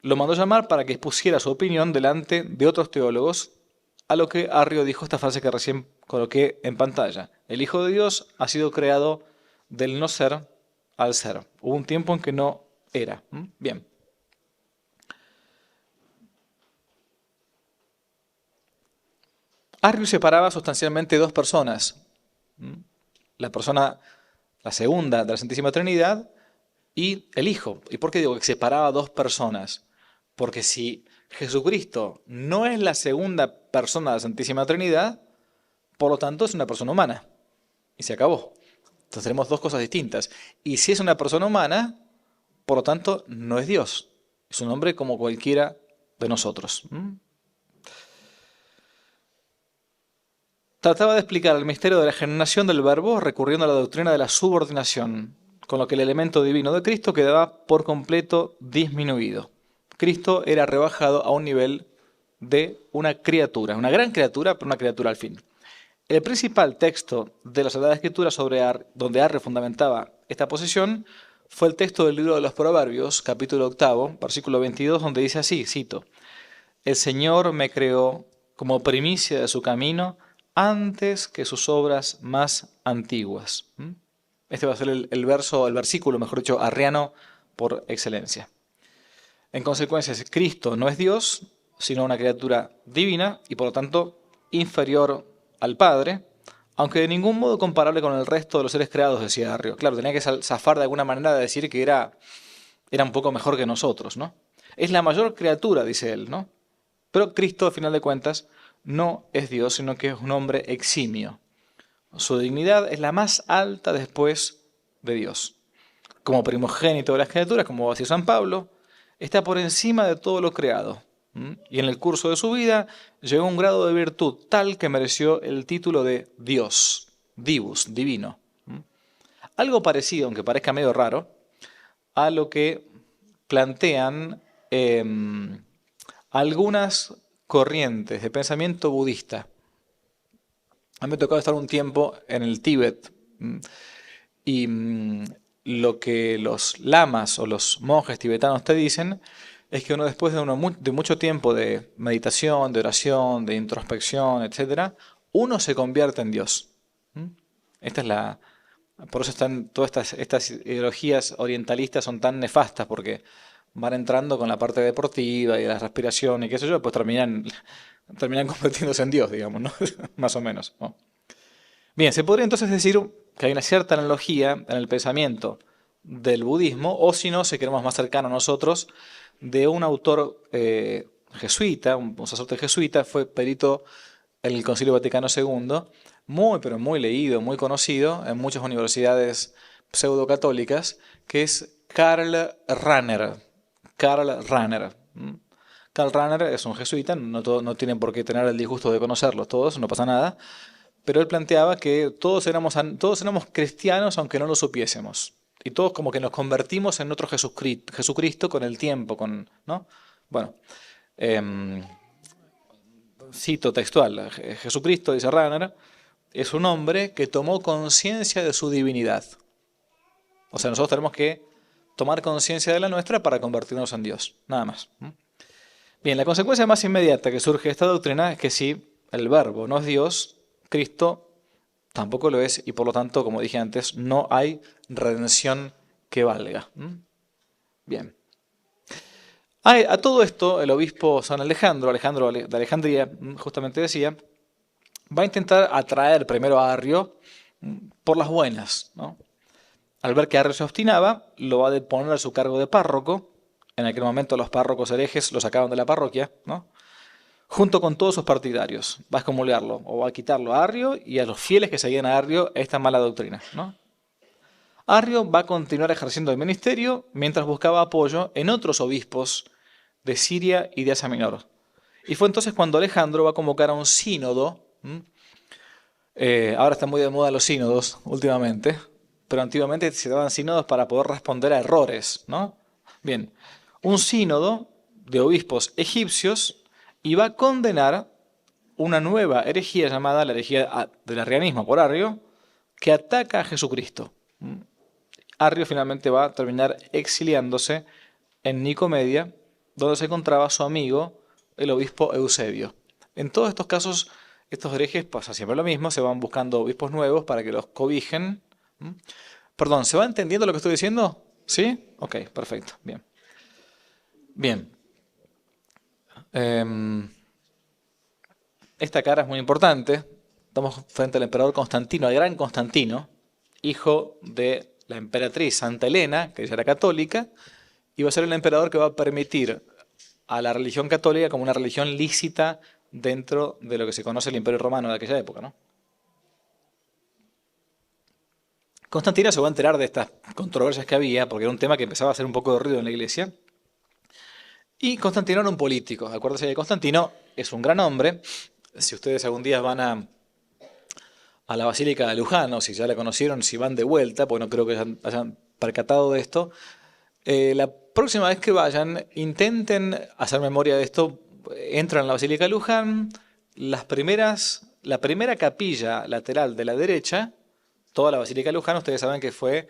lo mandó llamar para que expusiera su opinión delante de otros teólogos, a lo que Arrio dijo esta frase que recién coloqué en pantalla. El Hijo de Dios ha sido creado del no ser al ser. Hubo un tiempo en que no era. Bien. Arrio separaba sustancialmente dos personas. La persona, la segunda de la Santísima Trinidad y el Hijo. ¿Y por qué digo que separaba dos personas? Porque si Jesucristo no es la segunda persona de la Santísima Trinidad, por lo tanto es una persona humana. Y se acabó. Entonces tenemos dos cosas distintas. Y si es una persona humana, por lo tanto no es Dios. Es un hombre como cualquiera de nosotros. Trataba de explicar el misterio de la generación del Verbo recurriendo a la doctrina de la subordinación, con lo que el elemento divino de Cristo quedaba por completo disminuido. Cristo era rebajado a un nivel de una criatura, una gran criatura, pero una criatura al fin. El principal texto de la Sagrada Escritura donde Arrio fundamentaba esta posición fue el texto del libro de los Proverbios, capítulo 8, versículo 22, donde dice así, cito, «El Señor me creó como primicia de su camino antes que sus obras más antiguas». Este va a ser el versículo, mejor dicho, arriano por excelencia. En consecuencia, Cristo no es Dios, sino una criatura divina y por lo tanto inferior al Padre, aunque de ningún modo comparable con el resto de los seres creados, decía Arrio. Claro, tenía que zafar de alguna manera de decir que era un poco mejor que nosotros, ¿no? Es la mayor criatura, dice él, ¿no? Pero Cristo, al final de cuentas, no es Dios, sino que es un hombre eximio. Su dignidad es la más alta después de Dios. Como primogénito de las criaturas, como va a decir San Pablo, está por encima de todo lo creado. Y en el curso de su vida llegó a un grado de virtud tal que mereció el título de Dios, divus, divino. Algo parecido, aunque parezca medio raro, a lo que plantean algunas corrientes de pensamiento budista. A mí me ha tocado estar un tiempo en el Tíbet y lo que los lamas o los monjes tibetanos te dicen es que uno después de mucho tiempo de meditación, de oración, de introspección, etc., uno se convierte en Dios. Esta es por eso están todas estas ideologías orientalistas son tan nefastas, porque van entrando con la parte deportiva y de la respiración y qué sé yo, pues terminan convirtiéndose en Dios, digamos, ¿no? Más o menos, ¿no? Bien, se podría entonces decir que hay una cierta analogía en el pensamiento del budismo, o si no, si queremos más cercano a nosotros, de un autor jesuita, un sacerdote jesuita, fue perito en el Concilio Vaticano II, muy pero muy leído, muy conocido en muchas universidades pseudocatólicas, que es Karl Rahner. Karl Rahner. Karl Rahner es un jesuita, no tienen por qué tener el disgusto de conocerlos todos, no pasa nada, pero él planteaba que todos éramos cristianos aunque no lo supiésemos. Y todos como que nos convertimos en otro Jesucristo con el tiempo, ¿no? Bueno, cito textual, Jesucristo, dice Rahner, es un hombre que tomó conciencia de su divinidad. O sea, nosotros tenemos que tomar conciencia de la nuestra para convertirnos en Dios, nada más. Bien, la consecuencia más inmediata que surge de esta doctrina es que si el Verbo no es Dios, Cristo tampoco lo es y por lo tanto, como dije antes, no hay redención que valga. Bien. A todo esto, el obispo San Alejandro de Alejandría, justamente decía, va a intentar atraer primero a Arrio por las buenas, ¿no? Al ver que Arrio se obstinaba, lo va a poner a su cargo de párroco. En aquel momento los párrocos herejes lo sacaban de la parroquia, ¿no? Junto con todos sus partidarios. Va a excomulgarlo o va a quitarlo a Arrio y a los fieles que seguían a Arrio esta mala doctrina, ¿no? Arrio va a continuar ejerciendo el ministerio mientras buscaba apoyo en otros obispos de Siria y de Asia Menor. Y fue entonces cuando Alejandro va a convocar a un sínodo. Ahora están muy de moda los sínodos últimamente, pero antiguamente se daban sínodos para poder responder a errores, ¿no? Bien, un sínodo de obispos egipcios y va a condenar una nueva herejía llamada la herejía del arrianismo por Arrio, que ataca a Jesucristo. Arrio finalmente va a terminar exiliándose en Nicomedia, donde se encontraba su amigo, el obispo Eusebio. En todos estos casos, estos herejes pasa siempre lo mismo, se van buscando obispos nuevos para que los cobijen. Perdón, ¿se va entendiendo lo que estoy diciendo? ¿Sí? Ok, perfecto, bien. Bien. Esta cara es muy importante. Estamos frente al emperador Constantino, el gran Constantino, hijo de la emperatriz Santa Elena, que ella era católica, y va a ser el emperador que va a permitir a la religión católica como una religión lícita dentro de lo que se conoce el Imperio Romano de aquella época, ¿no? Constantino se va a enterar de estas controversias que había, porque era un tema que empezaba a hacer un poco de ruido en la iglesia. Y Constantino era un político. Acuérdense que Constantino es un gran hombre. Si ustedes algún día van a la Basílica de Luján, o si ya la conocieron, si van de vuelta, porque no creo que hayan percatado de esto, la próxima vez que vayan, intenten hacer memoria de esto. Entran en la Basílica de Luján, la primera capilla lateral de la derecha, toda la Basílica de Luján, ustedes saben que fue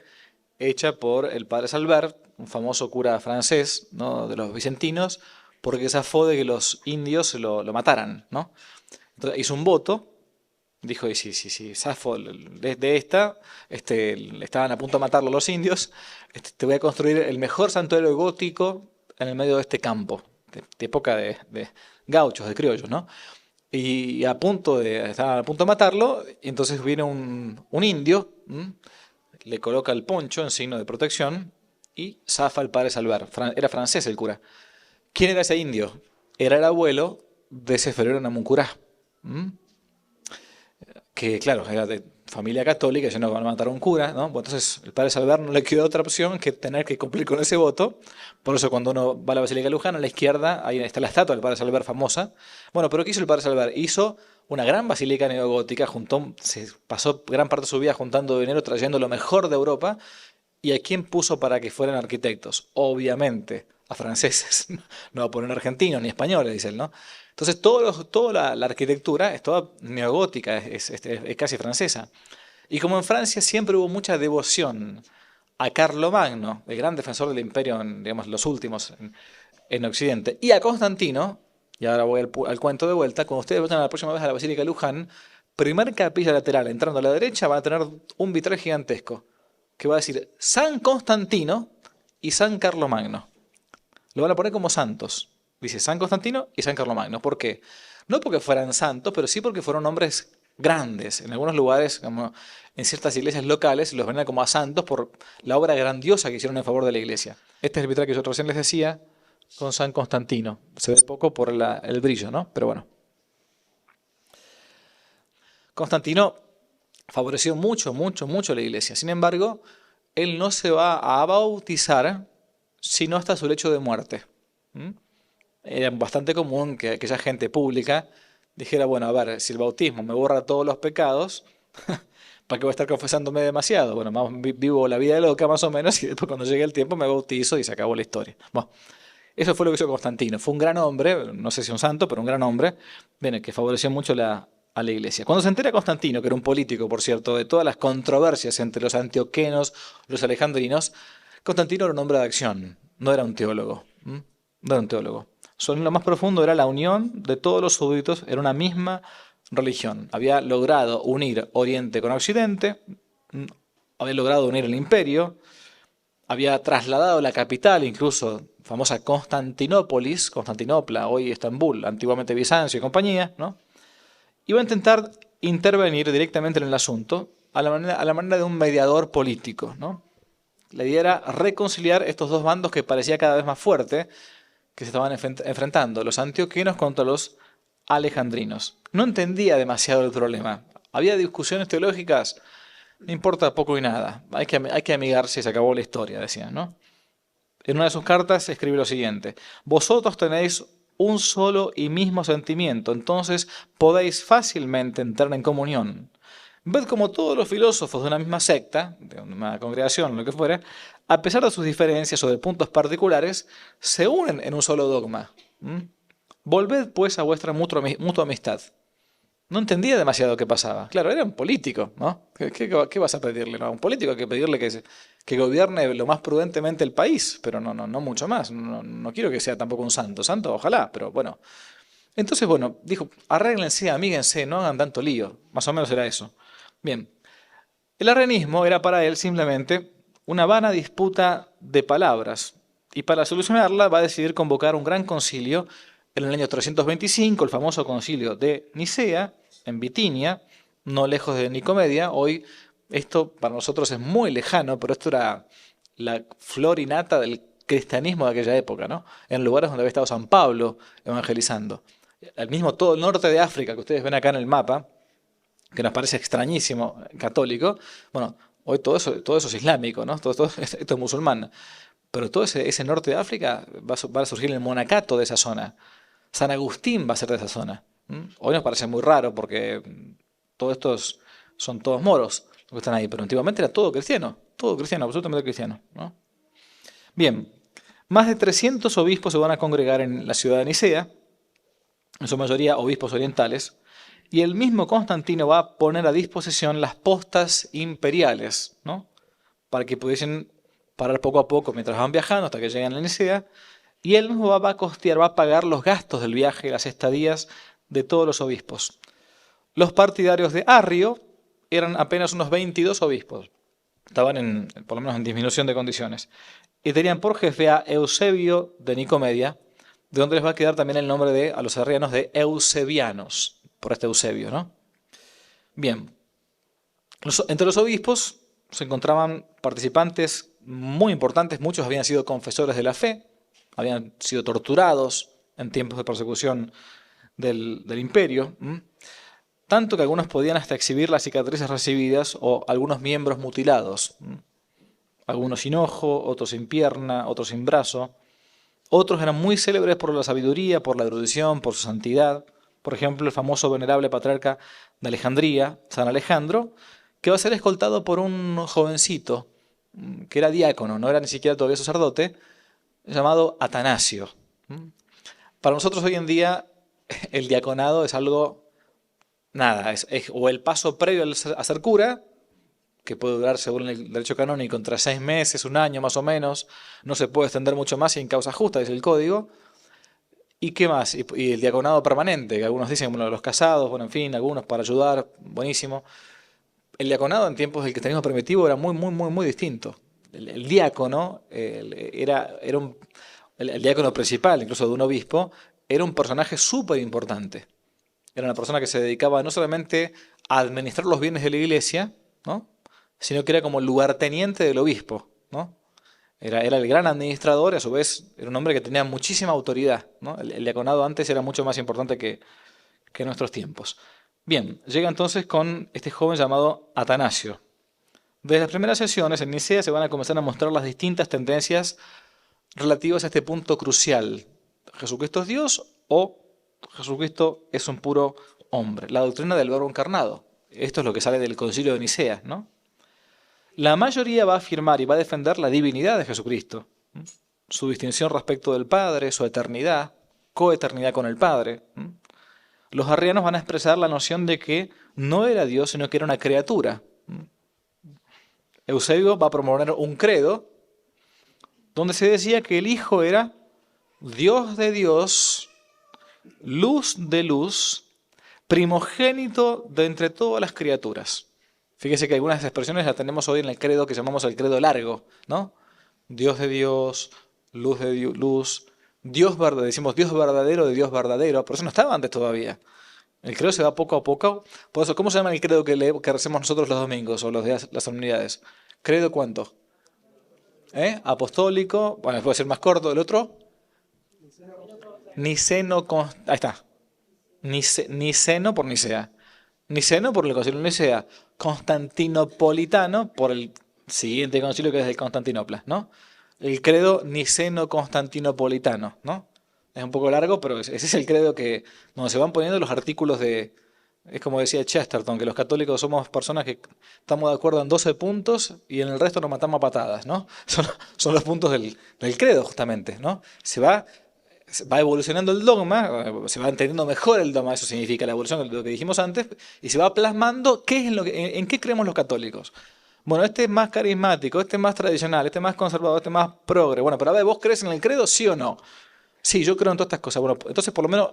hecha por el padre Salvert, un famoso cura francés, ¿no?, de los vicentinos, porque zafó de que los indios lo mataran, ¿no? Entonces hizo un voto, dijo, y si zafo de esta, estaban a punto de matarlo los indios, te voy a construir el mejor santuario gótico en el medio de este campo, de época de gauchos, de criollos, ¿no? Y estaban a punto de matarlo, y entonces viene un indio, le coloca el poncho en signo de protección y zafa al padre Salvert. Era francés el cura. ¿Quién era ese indio? Era el abuelo de Seferino Namuncurá, que claro, era de familia católica, ya no van a matar a un cura, ¿no? Bueno, entonces el padre Salvert no le quedó otra opción que tener que cumplir con ese voto. Por eso cuando uno va a la Basílica de Luján, a la izquierda, ahí está la estatua del padre Salvert famosa. Bueno, pero ¿qué hizo el padre Salvert? Hizo una gran basílica neogótica, se pasó gran parte de su vida juntando dinero, trayendo lo mejor de Europa. ¿Y a quién puso para que fueran arquitectos? Obviamente, a franceses. No va a poner argentinos ni españoles, dice él, ¿no? Entonces, toda la arquitectura es toda neogótica, es casi francesa. Y como en Francia siempre hubo mucha devoción a Carlomagno, el gran defensor del imperio, digamos, los últimos en Occidente, y a Constantino, y ahora voy al cuento de vuelta, cuando ustedes vayan la próxima vez a la Basílica de Luján, primer capilla lateral, entrando a la derecha, van a tener un vitral gigantesco, que va a decir San Constantino y San Carlomagno. Lo van a poner como santos. Dice San Constantino y San Carlomagno. ¿Por qué? No porque fueran santos, pero sí porque fueron hombres grandes. En algunos lugares, como en ciertas iglesias locales, los veneran como a santos por la obra grandiosa que hicieron en favor de la iglesia. Este es el vitral que yo recién les decía con San Constantino. Se ve poco por el brillo, ¿no? Pero bueno. Constantino favoreció mucho a la iglesia. Sin embargo, él no se va a bautizar sino hasta su lecho de muerte. Era bastante común que aquella gente pública dijera, bueno, a ver, si el bautismo me borra todos los pecados, ¿para qué voy a estar confesándome demasiado? Bueno, vivo la vida loca más o menos y después cuando llegue el tiempo me bautizo y se acabó la historia. Bueno, eso fue lo que hizo Constantino. Fue un gran hombre, no sé si un santo, pero un gran hombre, que favoreció mucho a la iglesia. Cuando se entera Constantino, que era un político, por cierto, de todas las controversias entre los antioquenos, los alejandrinos, Constantino era un hombre de acción, no era un teólogo. No era un teólogo. Lo más profundo era la unión de todos los súbditos en una misma religión. Había logrado unir Oriente con Occidente, había logrado unir el imperio, había trasladado la capital, incluso famosa Constantinópolis, Constantinopla, hoy Estambul, antiguamente Bizancio y compañía, ¿no? Iba a intentar intervenir directamente en el asunto a la manera de un mediador político, ¿no? La idea era reconciliar estos dos bandos que parecía cada vez más fuerte, que se estaban enfrentando, los antioquenos contra los alejandrinos. No entendía demasiado el problema. Había discusiones teológicas, no importa poco y nada. Hay que amigarse y se acabó la historia, decían, ¿no? En una de sus cartas escribe lo siguiente: vosotros tenéis un solo y mismo sentimiento, entonces podéis fácilmente entrar en comunión. Ved como todos los filósofos de una misma secta, de una congregación, lo que fuera, a pesar de sus diferencias o de puntos particulares, se unen en un solo dogma. ¿Mm? Volved pues a vuestra mutua amistad. No entendía demasiado qué pasaba. Claro, era un político, ¿no? ¿Qué vas a pedirle? No, a un político hay que pedirle que gobierne lo más prudentemente el país, pero no mucho más. No quiero que sea tampoco un santo. Santo, ojalá, pero bueno. Entonces, bueno, dijo, arréglense, amíguense, no hagan tanto lío. Más o menos era eso. Bien, el arrianismo era para él simplemente una vana disputa de palabras. Y para solucionarla va a decidir convocar un gran concilio en el año 325, el famoso concilio de Nicea, en Bitinia, no lejos de Nicomedia. Hoy esto para nosotros es muy lejano, pero esto era la flor y nata del cristianismo de aquella época, ¿no? En lugares donde había estado San Pablo evangelizando. El mismo todo el norte de África que ustedes ven acá en el mapa, que nos parece extrañísimo, católico, bueno, hoy todo eso es islámico, ¿no? Esto es musulmán. Pero todo ese norte de África va a surgir el monacato de esa zona. San Agustín va a ser de esa zona. Hoy nos parece muy raro porque todos estos son todos moros los que están ahí, pero antiguamente era todo cristiano, absolutamente cristiano, ¿no? Bien, más de 300 obispos se van a congregar en la ciudad de Nicea, en su mayoría obispos orientales, y el mismo Constantino va a poner a disposición las postas imperiales, ¿no? Para que pudiesen parar poco a poco mientras van viajando hasta que lleguen a la Nicea, y él mismo va a costear, va a pagar los gastos del viaje, las estadías de todos los obispos. Los partidarios de Arrio eran apenas unos 22 obispos, estaban por lo menos en disminución de condiciones, y tenían por jefe a Eusebio de Nicomedia, de donde les va a quedar también el nombre a los arrianos de eusebianos, por este Eusebio, ¿no? Bien, entre los obispos se encontraban participantes muy importantes, muchos habían sido confesores de la fe, habían sido torturados en tiempos de persecución del imperio, tanto que algunos podían hasta exhibir las cicatrices recibidas o algunos miembros mutilados, algunos sin ojo, otros sin pierna, otros sin brazo. Otros eran muy célebres por la sabiduría, por la erudición, por su santidad. Por ejemplo, el famoso venerable patriarca de Alejandría, San Alejandro, que va a ser escoltado por un jovencito que era diácono, no era ni siquiera todavía sacerdote, llamado Atanasio. Para nosotros hoy en día el diaconado es algo, nada, es o el paso previo a ser cura, que puede durar según el derecho canónico entre 6 meses, un año más o menos, no se puede extender mucho más y en causa justa, dice el código. ¿Y qué más? Y el diaconado permanente, que algunos dicen, bueno, los casados, bueno, en fin, algunos para ayudar, buenísimo. El diaconado en tiempos del cristianismo primitivo era muy distinto. El diácono el diácono principal, incluso de un obispo, era un personaje súper importante. Era una persona que se dedicaba no solamente a administrar los bienes de la iglesia, ¿no?, sino que era como lugarteniente del obispo, ¿no? Era el gran administrador y a su vez era un hombre que tenía muchísima autoridad, ¿no? El diaconado antes era mucho más importante que en nuestros tiempos. Bien, llega entonces con este joven llamado Atanasio. Desde las primeras sesiones en Nicea se van a comenzar a mostrar las distintas tendencias relativas a este punto crucial. ¿Jesucristo es Dios o Jesucristo es un puro hombre? La doctrina del verbo encarnado. Esto es lo que sale del concilio de Nicea, ¿no? La mayoría va a afirmar y va a defender la divinidad de Jesucristo, su distinción respecto del Padre, su eternidad, coeternidad con el Padre. Los arrianos van a expresar la noción de que no era Dios, sino que era una criatura. Eusebio va a promover un credo donde se decía que el Hijo era Dios de Dios, luz de luz, primogénito de entre todas las criaturas. Fíjese que algunas expresiones las tenemos hoy en el credo que llamamos el credo largo, ¿no? Dios de Dios, luz de luz, Dios verdadero, decimos Dios verdadero de Dios verdadero, pero eso no estaba antes todavía. El credo se va poco a poco. Por eso, ¿cómo se llama el credo que recemos nosotros los domingos o los días, las solemnidades? ¿Credo cuánto? Apostólico, bueno, puede ser más corto. ¿El otro? Niceno, ahí está. Niceno por Nicea. Niceno por el concilio de Nicea. Constantinopolitano por el siguiente concilio que es de Constantinopla, ¿no? El credo niceno-constantinopolitano, ¿no? Es un poco largo, pero ese es el credo donde se van poniendo los artículos de Es como decía Chesterton, que los católicos somos personas que estamos de acuerdo en 12 puntos y en el resto nos matamos a patadas, ¿no? Son los puntos del credo, justamente, ¿no? Se va evolucionando el dogma, se va entendiendo mejor el dogma, eso significa la evolución de lo que dijimos antes, y se va plasmando en qué creemos los católicos. Bueno, este es más carismático, este es más tradicional, este es más conservador, este es más progre. Bueno, pero a ver, ¿vos crees en el credo, sí o no? Sí, yo creo en todas estas cosas. Bueno, entonces por lo menos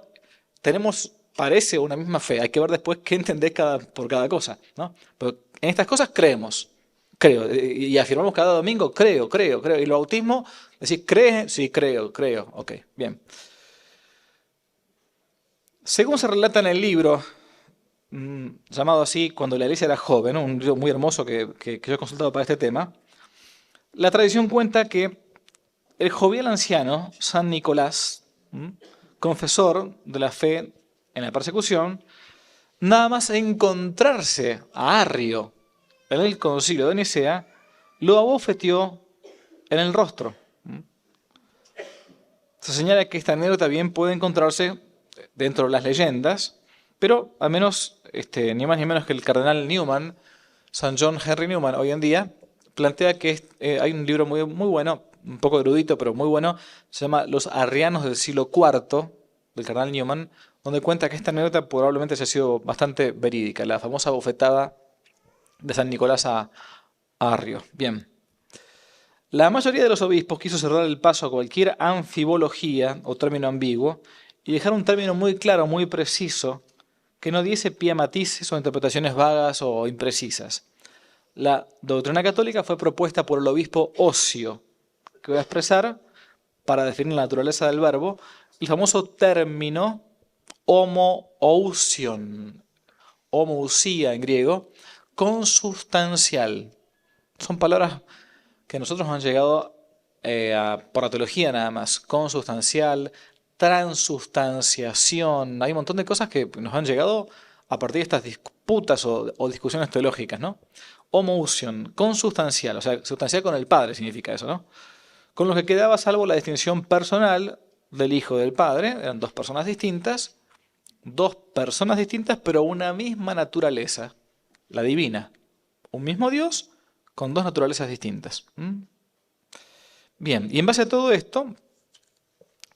tenemos, parece una misma fe. Hay que ver después qué entendés por cada cosa, ¿no? Pero en estas cosas creemos, creo. Y afirmamos cada domingo, creo. Y el bautismo, decís, ¿crees? Sí, creo. Ok, bien. Según se relata en el libro, llamado así, Cuando la iglesia era joven, ¿no? Un libro muy hermoso que yo he consultado para este tema, la tradición cuenta que el jovial anciano, San Nicolás, confesor de la fe en la persecución, nada más encontrarse a Arrio en el concilio de Nicea, lo abofeteó en el rostro. Se señala que esta anécdota bien puede encontrarse dentro de las leyendas, pero al menos ni más ni menos que el cardenal Newman, San John Henry Newman, hoy en día, plantea que hay un libro muy, muy bueno, un poco erudito, pero muy bueno, se llama Los Arrianos del siglo IV, del cardenal Newman, donde cuenta que esta anécdota probablemente haya sido bastante verídica, la famosa bofetada de San Nicolás a Arrio. Bien. La mayoría de los obispos quiso cerrar el paso a cualquier anfibología o término ambiguo y dejar un término muy claro, muy preciso, que no diese pie a matices o interpretaciones vagas o imprecisas. La doctrina católica fue propuesta por el obispo Ocio, que va a expresar, para definir la naturaleza del verbo, el famoso término homoousion, homousía en griego, consubstancial. Son palabras que nosotros nos han llegado por la teología nada más, consubstancial, transustanciación, hay un montón de cosas que nos han llegado a partir de estas disputas o discusiones teológicas, ¿no? Homoousion, consubstancial, o sea, sustancial con el Padre significa eso, ¿no? Con lo que quedaba a salvo la distinción personal del Hijo y del Padre, eran dos personas distintas, pero una misma naturaleza, la divina, un mismo Dios con dos naturalezas distintas. Bien, y en base a todo esto,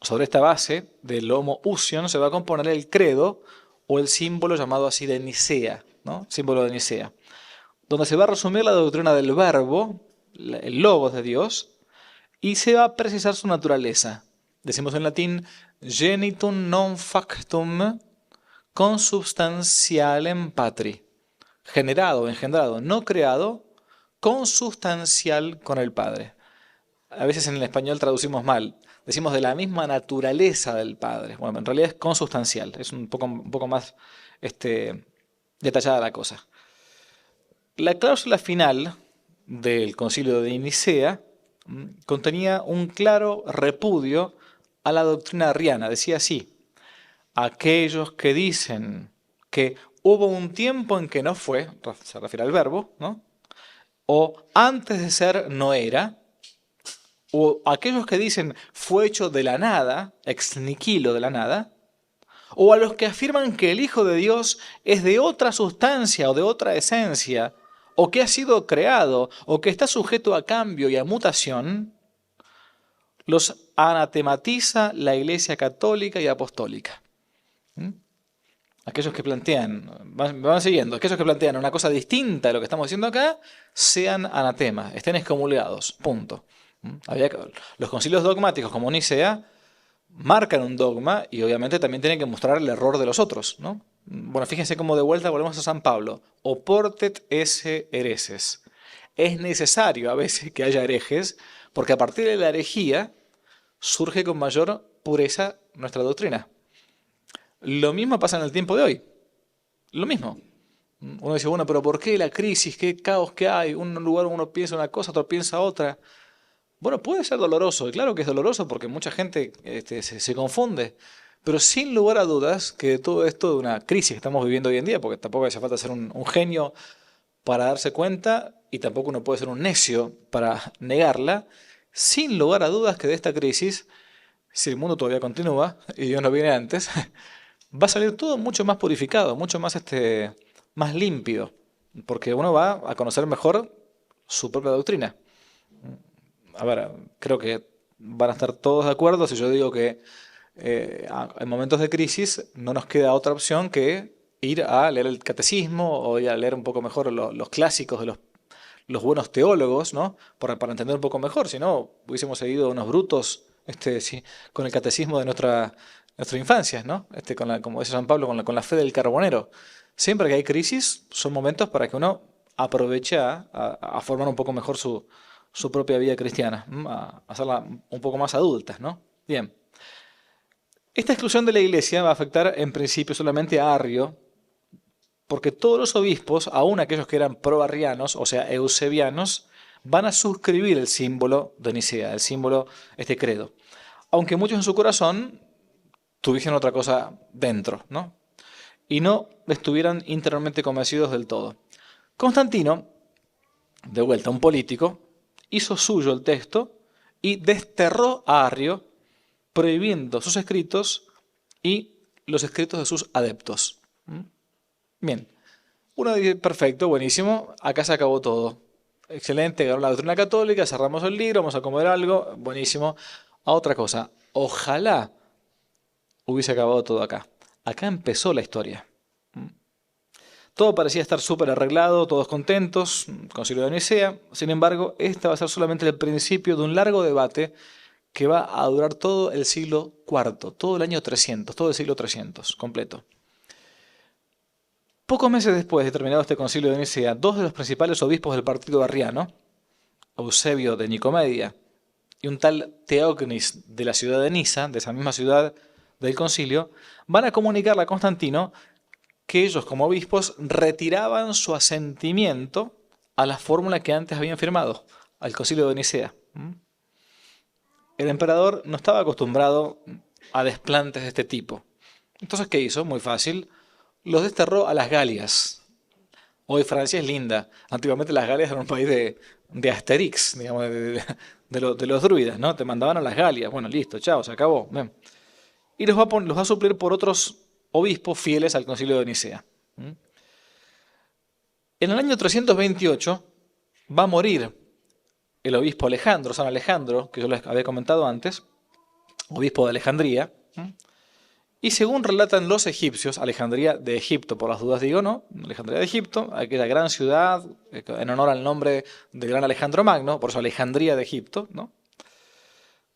sobre esta base del homoousion se va a componer el credo o el símbolo llamado así de Nicea, ¿no? Símbolo de Nicea, donde se va a resumir la doctrina del verbo, el logos de Dios, y se va a precisar su naturaleza. Decimos en latín, genitum non factum consubstantialem patri. Generado, engendrado, no creado, consubstancial con el Padre. A veces en el español traducimos mal. Decimos de la misma naturaleza del Padre. Bueno, en realidad es consubstancial. Es un poco más detallada la cosa. La cláusula final del Concilio de Nicea contenía un claro repudio a la doctrina arriana. Decía así: aquellos que dicen que hubo un tiempo en que no fue, se refiere al verbo, ¿no? O antes de ser no era, o aquellos que dicen fue hecho de la nada, ex nihilo de la nada, o a los que afirman que el Hijo de Dios es de otra sustancia o de otra esencia, o que ha sido creado, o que está sujeto a cambio y a mutación, los anatematiza la Iglesia Católica y Apostólica. Aquellos que plantean, me van siguiendo, aquellos que plantean una cosa distinta de lo que estamos diciendo acá, sean anatemas, estén excomulgados, punto. Los concilios dogmáticos como Nicea marcan un dogma y obviamente también tienen que mostrar el error de los otros, ¿no? Bueno, fíjense cómo de vuelta volvemos a San Pablo. Oportet esse hereses. Es necesario a veces que haya herejes, porque a partir de la herejía surge con mayor pureza nuestra doctrina. Lo mismo pasa en el tiempo de hoy. Lo mismo. Uno dice, bueno, pero ¿por qué la crisis? ¿Qué caos que hay? Un lugar uno piensa una cosa, otro piensa otra. Bueno, puede ser doloroso, y claro que es doloroso porque mucha gente se confunde, pero sin lugar a dudas que todo esto de una crisis que estamos viviendo hoy en día, porque tampoco hace falta ser un genio para darse cuenta y tampoco uno puede ser un necio para negarla, sin lugar a dudas que de esta crisis, si el mundo todavía continúa y Dios no viene antes, va a salir todo mucho más purificado, mucho más, más limpio, porque uno va a conocer mejor su propia doctrina. A ver, creo que van a estar todos de acuerdo si yo digo que en momentos de crisis no nos queda otra opción que ir a leer el catecismo o ir a leer un poco mejor los clásicos de los buenos teólogos, ¿no? Para entender un poco mejor, si no, hubiésemos seguido unos brutos sí, con el catecismo de nuestra infancia, ¿no? Como dice San Pablo, con la fe del carbonero. Siempre que hay crisis, son momentos para que uno aproveche a formar un poco mejor su propia vida cristiana, a hacerla un poco más adulta, ¿no? Bien. Esta exclusión de la iglesia va a afectar en principio solamente a Arrio, porque todos los obispos, aun aquellos que eran proarrianos, o sea, eusebianos, van a suscribir el símbolo de Nicea, el símbolo, este credo. Aunque muchos en su corazón tuviesen otra cosa dentro, ¿no? Y no estuvieran internamente convencidos del todo. Constantino, de vuelta un político, hizo suyo el texto y desterró a Arrio, prohibiendo sus escritos y los escritos de sus adeptos. Bien, uno dice, perfecto, buenísimo, acá se acabó todo. Excelente, ganó la doctrina católica, cerramos el libro, vamos a comer algo, buenísimo. A otra cosa, ojalá hubiese acabado todo acá. Acá empezó la historia. Todo parecía estar súper arreglado, todos contentos, Concilio de Nicea. Sin embargo, este va a ser solamente el principio de un largo debate que va a durar todo el siglo IV, todo el año 300, todo el siglo 300, completo. Pocos meses después de terminado este concilio de Nicea, dos de los principales obispos del partido arriano, Eusebio de Nicomedia y un tal Teognis de la ciudad de Nisa, de esa misma ciudad del concilio, van a comunicarle a Constantino que ellos como obispos retiraban su asentimiento a la fórmula que antes habían firmado, al concilio de Nicea. El emperador no estaba acostumbrado a desplantes de este tipo. Entonces, ¿qué hizo? Muy fácil. Los desterró a las Galias. Hoy Francia es linda. Antiguamente las Galias eran un país de Asterix, digamos, de los druidas, ¿no? Te mandaban a las Galias. Bueno, listo, chao, se acabó. Bien. Y los va a suplir por otros obispos fieles al concilio de Nicea. En el año 328 va a morir el obispo Alejandro, San Alejandro, que yo les había comentado antes, obispo de Alejandría. Y según relatan los egipcios, Alejandría de Egipto, por las dudas digo, ¿no? Alejandría de Egipto, aquella gran ciudad, en honor al nombre del gran Alejandro Magno, por eso Alejandría de Egipto, ¿no?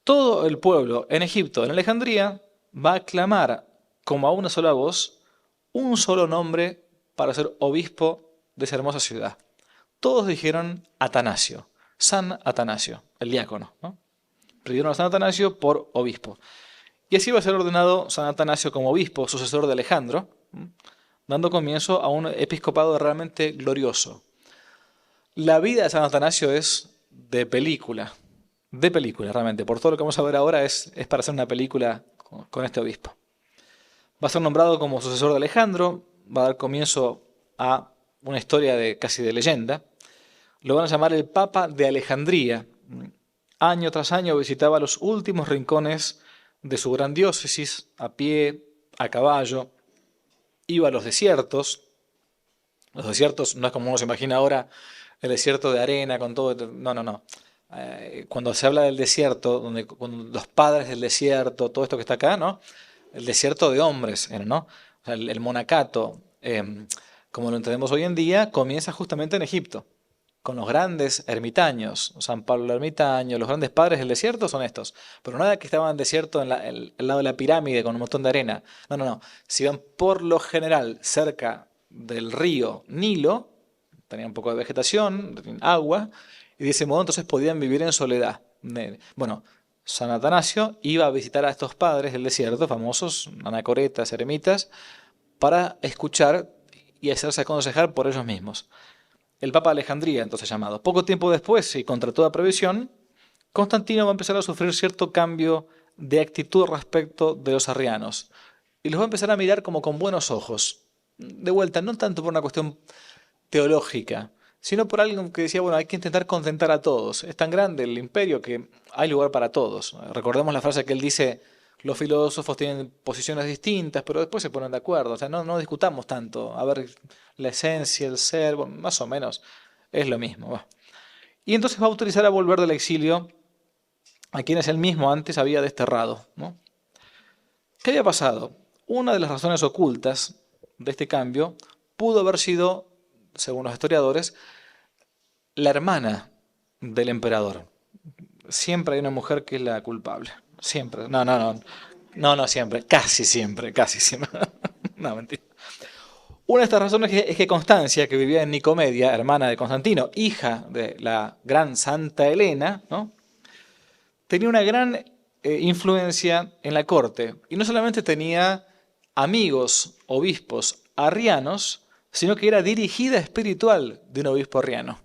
Todo el pueblo en Egipto, en Alejandría, va a clamar como a una sola voz un solo nombre para ser obispo de esa hermosa ciudad. Todos dijeron Atanasio, San Atanasio, el diácono, ¿no? Pidieron a San Atanasio por obispo. Y así va a ser ordenado San Atanasio como obispo, sucesor de Alejandro, dando comienzo a un episcopado realmente glorioso. La vida de San Atanasio es de película realmente. Por todo lo que vamos a ver ahora es para hacer una película con este obispo. Va a ser nombrado como sucesor de Alejandro, va a dar comienzo a una historia casi de leyenda. Lo van a llamar el Papa de Alejandría. Año tras año visitaba los últimos rincones de su gran diócesis, a pie, a caballo, iba a los desiertos. Los desiertos no es como uno se imagina ahora, el desierto de arena con todo. No. Cuando se habla del desierto, cuando los padres del desierto, todo esto que está acá, ¿no? El desierto de hombres, ¿no? O sea, el monacato, como lo entendemos hoy en día, comienza justamente en Egipto, con los grandes ermitaños, San Pablo el ermitaño, los grandes padres del desierto son estos. Pero nada que estaban en desierto en el lado de la pirámide con un montón de arena. No. Si iban por lo general cerca del río Nilo, tenían un poco de vegetación, agua, y de ese modo entonces podían vivir en soledad. Bueno, San Atanasio iba a visitar a estos padres del desierto, famosos, anacoretas, eremitas, para escuchar y hacerse aconsejar por ellos mismos. El Papa de Alejandría, entonces llamado. Poco tiempo después, y contra toda previsión, Constantino va a empezar a sufrir cierto cambio de actitud respecto de los arrianos. Y los va a empezar a mirar como con buenos ojos. De vuelta, no tanto por una cuestión teológica, sino por algo que decía, bueno, hay que intentar contentar a todos. Es tan grande el imperio que hay lugar para todos. Recordemos la frase que él dice los filósofos tienen posiciones distintas, pero después se ponen de acuerdo. O sea, no discutamos tanto. A ver, la esencia, el ser, bueno, más o menos es lo mismo. Va. Y entonces va a autorizar a volver del exilio a quienes él mismo antes había desterrado, ¿no? ¿Qué había pasado? Una de las razones ocultas de este cambio pudo haber sido, según los historiadores, la hermana del emperador. Siempre hay una mujer que es la culpable. Siempre. No, siempre. Casi siempre, casi siempre. No, mentira. Una de estas razones es que Constancia, que vivía en Nicomedia, hermana de Constantino, hija de la gran Santa Helena, ¿no? Tenía una gran influencia en la corte. Y no solamente tenía amigos, obispos arrianos, sino que era dirigida espiritual de un obispo arriano.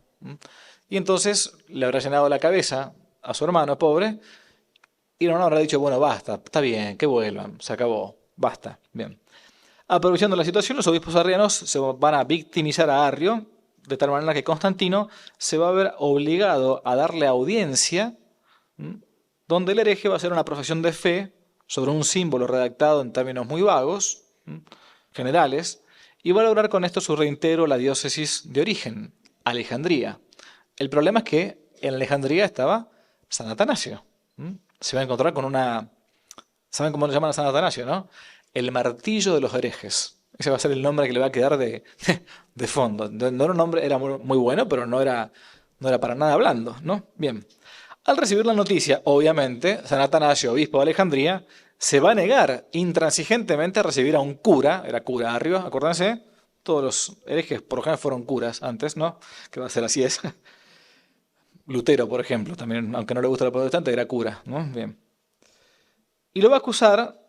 Y entonces le habrá llenado la cabeza a su hermano pobre y no habrá dicho, bueno, basta, está bien, que vuelvan, se acabó, basta, bien. Aprovechando la situación, los obispos arrianos se van a victimizar a Arrio, de tal manera que Constantino se va a ver obligado a darle audiencia, donde el hereje va a hacer una profesión de fe sobre un símbolo redactado en términos muy vagos, generales, y va a lograr con esto su reintegro a la diócesis de origen, Alejandría. El problema es que en Alejandría estaba San Atanasio. Se va a encontrar con una... ¿Saben cómo le llaman a San Atanasio, no? El martillo de los herejes. Ese va a ser el nombre que le va a quedar de fondo. No era un nombre, era muy bueno, pero no era para nada blando, ¿no? Bien. Al recibir la noticia, obviamente, San Atanasio, obispo de Alejandría, se va a negar intransigentemente a recibir a un cura, era cura Arrio, acuérdense, todos los herejes por lo general fueron curas antes, ¿no? Que va a ser así es. Lutero, por ejemplo, también, aunque no le gusta la protestante, era cura, ¿no? Bien. Y lo va a acusar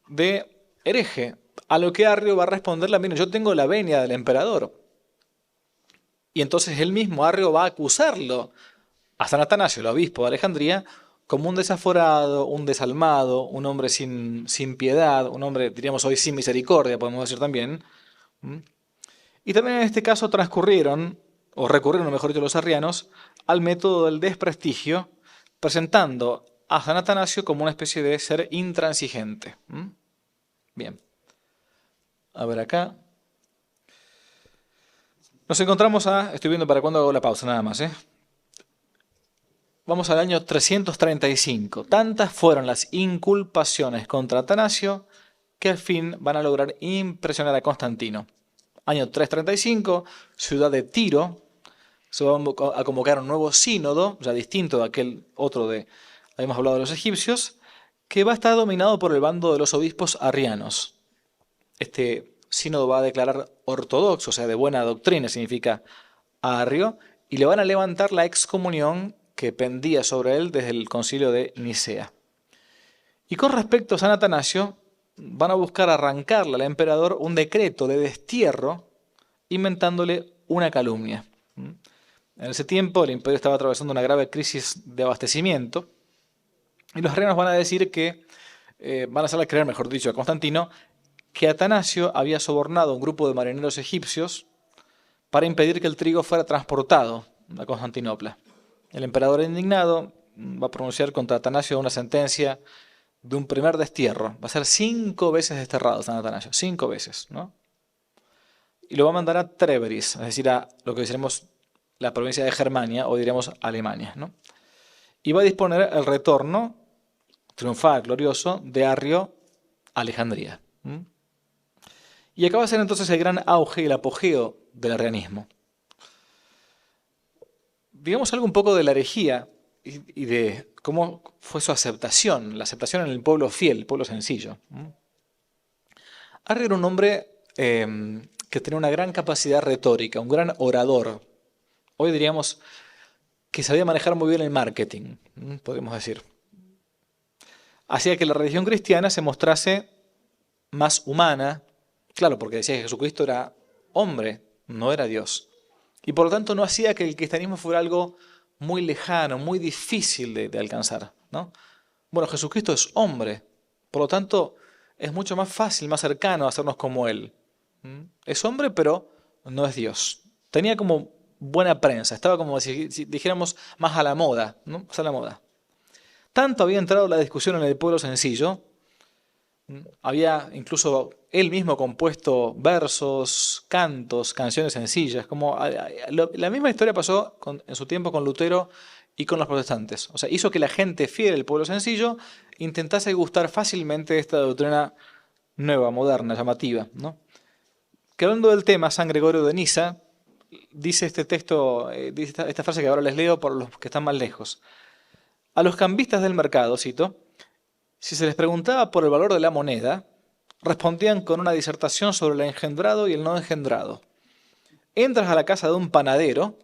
de hereje, a lo que Arrio va a responderle, miren, yo tengo la venia del emperador. Y entonces él mismo, Arrio, va a acusarlo a San Atanasio, el obispo de Alejandría, como un desaforado, un desalmado, un hombre sin piedad, un hombre, diríamos hoy, sin misericordia, podemos decir también. Y también en este caso transcurrieron, o recurrieron, mejor dicho, los arrianos, al método del desprestigio, presentando a San Atanasio como una especie de ser intransigente. Bien. A ver acá. Nos encontramos estoy viendo para cuándo hago la pausa, nada más, ¿eh? Vamos al año 335. Tantas fueron las inculpaciones contra Atanasio que al fin van a lograr impresionar a Constantino. Año 335, ciudad de Tiro, se va a convocar un nuevo sínodo, ya distinto de aquel otro habíamos hablado de los egipcios, que va a estar dominado por el bando de los obispos arrianos. Este sínodo va a declarar ortodoxo, o sea, de buena doctrina, significa Arrio, y le van a levantar la excomunión que pendía sobre él desde el concilio de Nicea. Y con respecto a San Atanasio, van a buscar arrancarle al emperador un decreto de destierro, inventándole una calumnia. En ese tiempo el imperio estaba atravesando una grave crisis de abastecimiento, y los arrianos van a decir que, van a hacerle creer, mejor dicho, a Constantino, que Atanasio había sobornado a un grupo de marineros egipcios para impedir que el trigo fuera transportado a Constantinopla. El emperador indignado va a pronunciar contra Atanasio una sentencia de un primer destierro. Va a ser 5 veces desterrado San Atanasio, 5 veces, ¿no? Y lo va a mandar a Trébris, es decir, a lo que diremos la provincia de Germania, o diremos Alemania, ¿no? Y va a disponer el retorno triunfal, glorioso, de Arrio a Alejandría. Y acaba de ser entonces el gran auge y el apogeo del arrianismo. Digamos algo un poco de la herejía y de cómo fue su aceptación, la aceptación en el pueblo fiel, el pueblo sencillo. Arrio era un hombre que tenía una gran capacidad retórica, un gran orador. Hoy diríamos que sabía manejar muy bien el marketing, podemos decir. Hacía que la religión cristiana se mostrase más humana, claro, porque decía que Jesucristo era hombre, no era Dios. Y por lo tanto no hacía que el cristianismo fuera algo muy lejano, muy difícil de alcanzar, ¿no? Bueno, Jesucristo es hombre, por lo tanto es mucho más fácil, más cercano hacernos como Él. Es hombre, pero no es Dios. Tenía como buena prensa, estaba como si dijéramos más a la moda, ¿no? Más a la moda. Tanto había entrado la discusión en el pueblo sencillo, había incluso él mismo compuesto versos, cantos, canciones sencillas, como la misma historia pasó en su tiempo con Lutero y con los protestantes. O sea, hizo que la gente fiel del pueblo sencillo intentase gustar fácilmente de esta doctrina nueva, moderna, llamativa, ¿no? Que hablando del tema, San Gregorio de Niza dice este texto, dice esta frase que ahora les leo por los que están más lejos. A los cambistas del mercado, cito, si se les preguntaba por el valor de la moneda, respondían con una disertación sobre el engendrado y el no engendrado. Entras a la casa de un panadero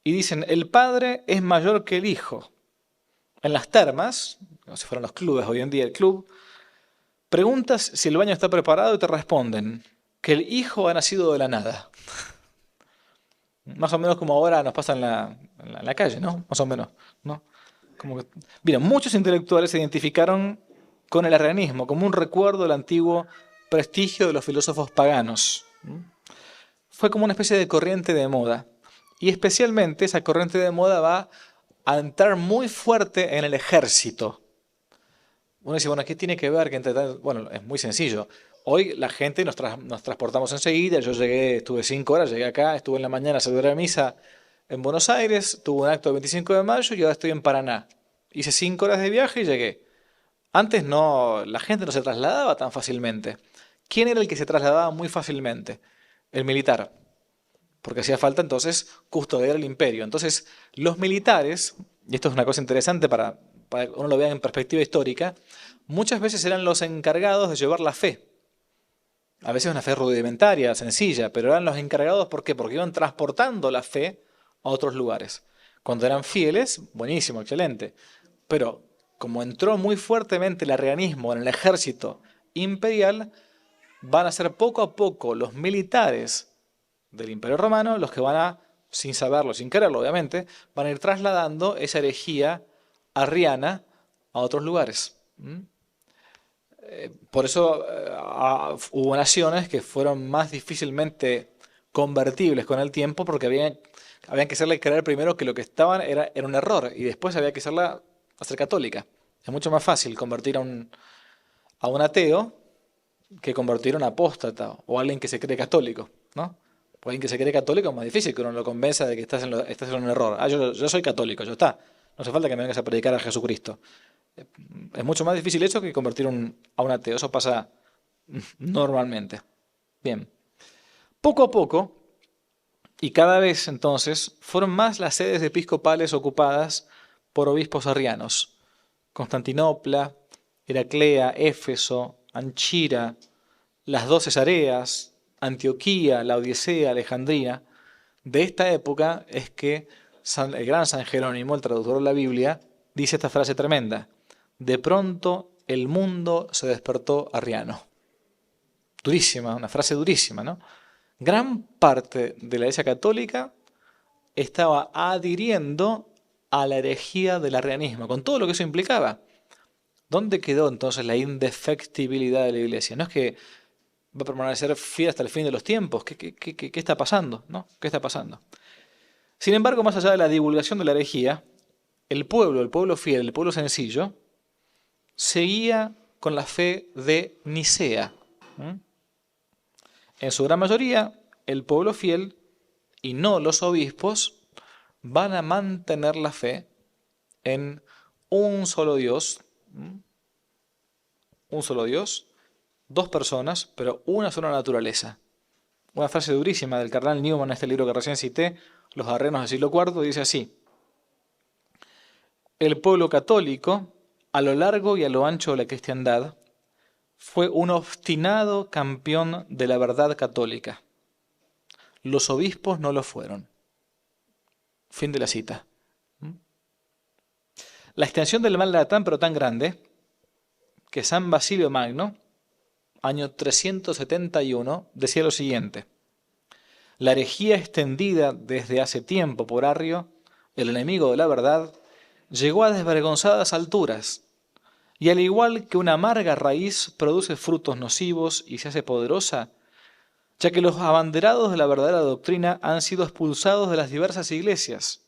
y dicen, el padre es mayor que el hijo. En las termas, como si fueran los clubes hoy en día, el club, preguntas si el baño está preparado y te responden que el hijo ha nacido de la nada. Más o menos como ahora nos pasa en la calle, ¿no? Más o menos, ¿no? Como que, mira, muchos intelectuales se identificaron con el arrianismo como un recuerdo del antiguo prestigio de los filósofos paganos. Fue como una especie de corriente de moda. Y especialmente esa corriente de moda va a entrar muy fuerte en el ejército. Uno dice, bueno, ¿qué tiene que ver? Bueno, es muy sencillo. Hoy la gente nos transportamos enseguida. Yo llegué, estuve 5 horas, llegué acá, estuve en la mañana a celebrar misa en Buenos Aires, tuve un acto el 25 de mayo y ahora estoy en Paraná. Hice 5 horas de viaje y llegué. Antes no, la gente no se trasladaba tan fácilmente. ¿Quién era el que se trasladaba muy fácilmente? El militar. Porque hacía falta entonces custodiar el imperio. Entonces, los militares, y esto es una cosa interesante para que uno lo vea en perspectiva histórica, muchas veces eran los encargados de llevar la fe. A veces una fe rudimentaria, sencilla, pero eran los encargados, ¿por qué? Porque iban transportando la fe a otros lugares. Cuando eran fieles, buenísimo, excelente. Pero como entró muy fuertemente el arrianismo en el ejército imperial, van a ser poco a poco los militares del Imperio Romano los que van a, sin saberlo, sin quererlo obviamente, van a ir trasladando esa herejía arriana a otros lugares. Por eso hubo naciones que fueron más difícilmente convertibles con el tiempo porque habían que hacerle creer primero que lo que estaban era un error y después había que hacerla hacer católica. Es mucho más fácil convertir a un ateo que convertir a un apóstata o a alguien que se cree católico, ¿no? O alguien que se cree católico es más difícil que uno lo convenza de que estás en un error. Yo soy católico, ya está. No hace falta que me vengas a predicar a Jesucristo. Es mucho más difícil eso que convertir a un ateo. Eso pasa normalmente. Bien. Poco a poco, y cada vez entonces, fueron más las sedes episcopales ocupadas por obispos arrianos. Constantinopla, Heraclea, Éfeso, Anchira, las 12 Cesareas, Antioquía, Laodicea, Alejandría. De esta época es que el gran San Jerónimo, el traductor de la Biblia, dice esta frase tremenda. De pronto el mundo se despertó arriano. Durísima, una frase durísima, ¿no? Gran parte de la Iglesia Católica estaba adhiriendo a la herejía del arrianismo, con todo lo que eso implicaba. ¿Dónde quedó entonces la indefectibilidad de la Iglesia? No es que va a permanecer fiel hasta el fin de los tiempos. ¿Qué está pasando? ¿No? ¿Qué está pasando? Sin embargo, más allá de la divulgación de la herejía, el pueblo fiel, el pueblo sencillo, seguía con la fe de Nicea. En su gran mayoría, el pueblo fiel y no los obispos van a mantener la fe en un solo Dios, dos personas, pero una sola naturaleza. Una frase durísima del cardenal Newman en este libro que recién cité, Los Arrenos del siglo IV, dice así: el pueblo católico, a lo largo y a lo ancho de la cristiandad, fue un obstinado campeón de la verdad católica. Los obispos no lo fueron. Fin de la cita. La extensión del mal era tan pero tan grande que San Basilio Magno, año 371, decía lo siguiente: la herejía extendida desde hace tiempo por Arrio, el enemigo de la verdad, llegó a desvergonzadas alturas, y al igual que una amarga raíz produce frutos nocivos y se hace poderosa, ya que los abanderados de la verdadera doctrina han sido expulsados de las diversas iglesias,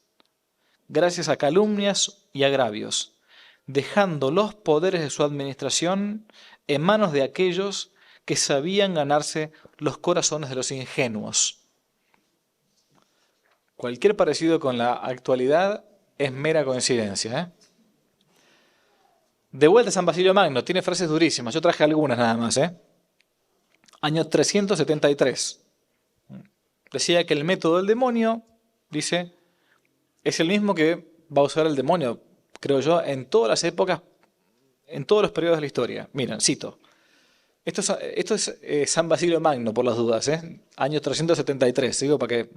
gracias a calumnias y agravios. dejando los poderes de su administración en manos de aquellos que sabían ganarse los corazones de los ingenuos. Cualquier parecido con la actualidad es mera coincidencia, ¿eh? De vuelta a San Basilio Magno, tiene frases durísimas, yo traje algunas nada más, ¿eh? Año 373. Decía que el método del demonio, dice, es el mismo que va a usar el demonio, creo yo, en todas las épocas, en todos los periodos de la historia. Miren, cito. Esto es San Basilio Magno, por las dudas, ¿eh? Año 373, digo para que...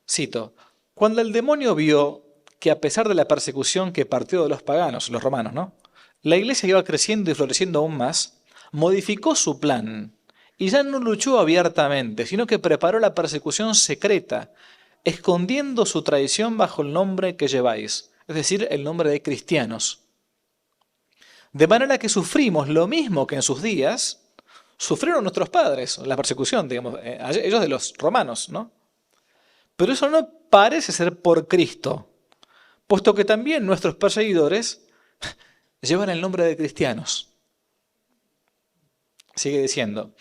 Cito. Cuando el demonio vio que a pesar de la persecución que partió de los paganos, los romanos, ¿no?, la iglesia iba creciendo y floreciendo aún más, modificó su plan y ya no luchó abiertamente, sino que preparó la persecución secreta, escondiendo su traición bajo el nombre que lleváis, es decir, el nombre de cristianos. De manera que sufrimos lo mismo que en sus días sufrieron nuestros padres, la persecución, digamos, ellos de los romanos, ¿no? Pero eso no parece ser por Cristo, puesto que también nuestros perseguidores llevan el nombre de cristianos. Sigue diciendo,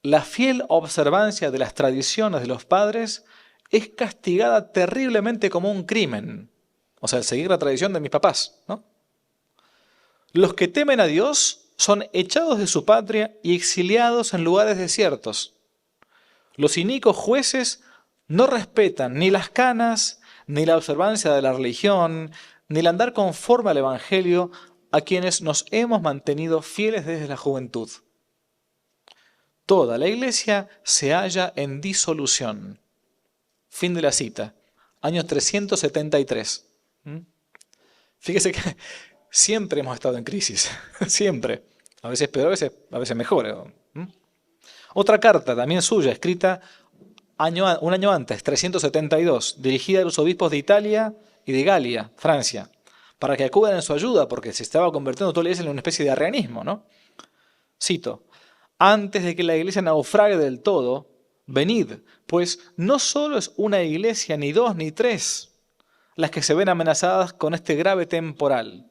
la fiel observancia de las tradiciones de los padres es castigada terriblemente como un crimen. O sea, el seguir la tradición de mis papás, ¿no? Los que temen a Dios son echados de su patria y exiliados en lugares desiertos. Los inicuos jueces no respetan ni las canas, ni la observancia de la religión, ni el andar conforme al Evangelio a quienes nos hemos mantenido fieles desde la juventud. Toda la iglesia se halla en disolución. Fin de la cita. Año 373. Fíjese que siempre hemos estado en crisis. Siempre. A veces peor, a veces mejor. Otra carta, también suya, escrita un año antes, 372, dirigida a los obispos de Italia y de Galia, Francia, para que acudan en su ayuda, porque se estaba convirtiendo toda la iglesia en una especie de arrianismo, ¿no? Cito, antes de que la iglesia naufrague del todo, venid, pues no solo es una iglesia, ni dos, ni tres, las que se ven amenazadas con este grave temporal.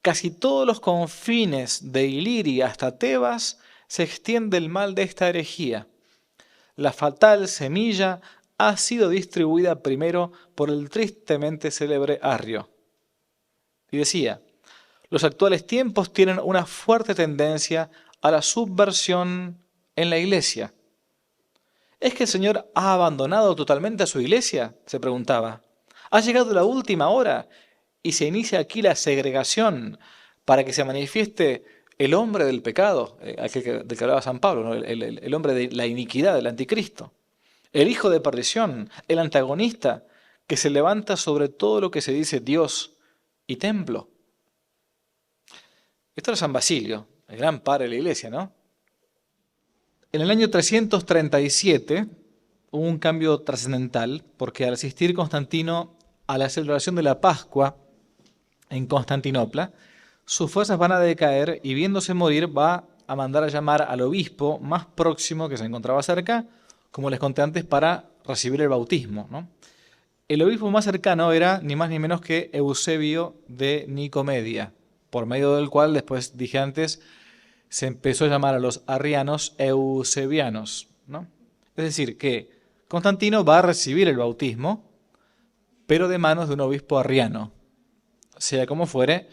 Casi todos los confines de Iliria hasta Tebas se extiende el mal de esta herejía. La fatal semilla ha sido distribuida primero por el tristemente célebre Arrio. Y decía, los actuales tiempos tienen una fuerte tendencia a la subversión en la iglesia. ¿Es que el Señor ha abandonado totalmente a su iglesia?, se preguntaba. Ha llegado la última hora y se inicia aquí la segregación para que se manifieste el hombre del pecado, aquel del que hablaba San Pablo, ¿no? El hombre de la iniquidad, el anticristo. El hijo de perdición, el antagonista que se levanta sobre todo lo que se dice Dios y templo. Esto era San Basilio, el gran padre de la iglesia, ¿no? En el año 337 hubo un cambio trascendental, porque al asistir Constantino a la celebración de la Pascua en Constantinopla, sus fuerzas van a decaer y viéndose morir va a mandar a llamar al obispo más próximo que se encontraba cerca, como les conté antes, para recibir el bautismo, ¿no? El obispo más cercano era ni más ni menos que Eusebio de Nicomedia, por medio del cual, después dije antes, se empezó a llamar a los arrianos eusebianos, ¿no? Es decir, que Constantino va a recibir el bautismo, pero de manos de un obispo arriano. Sea como fuere,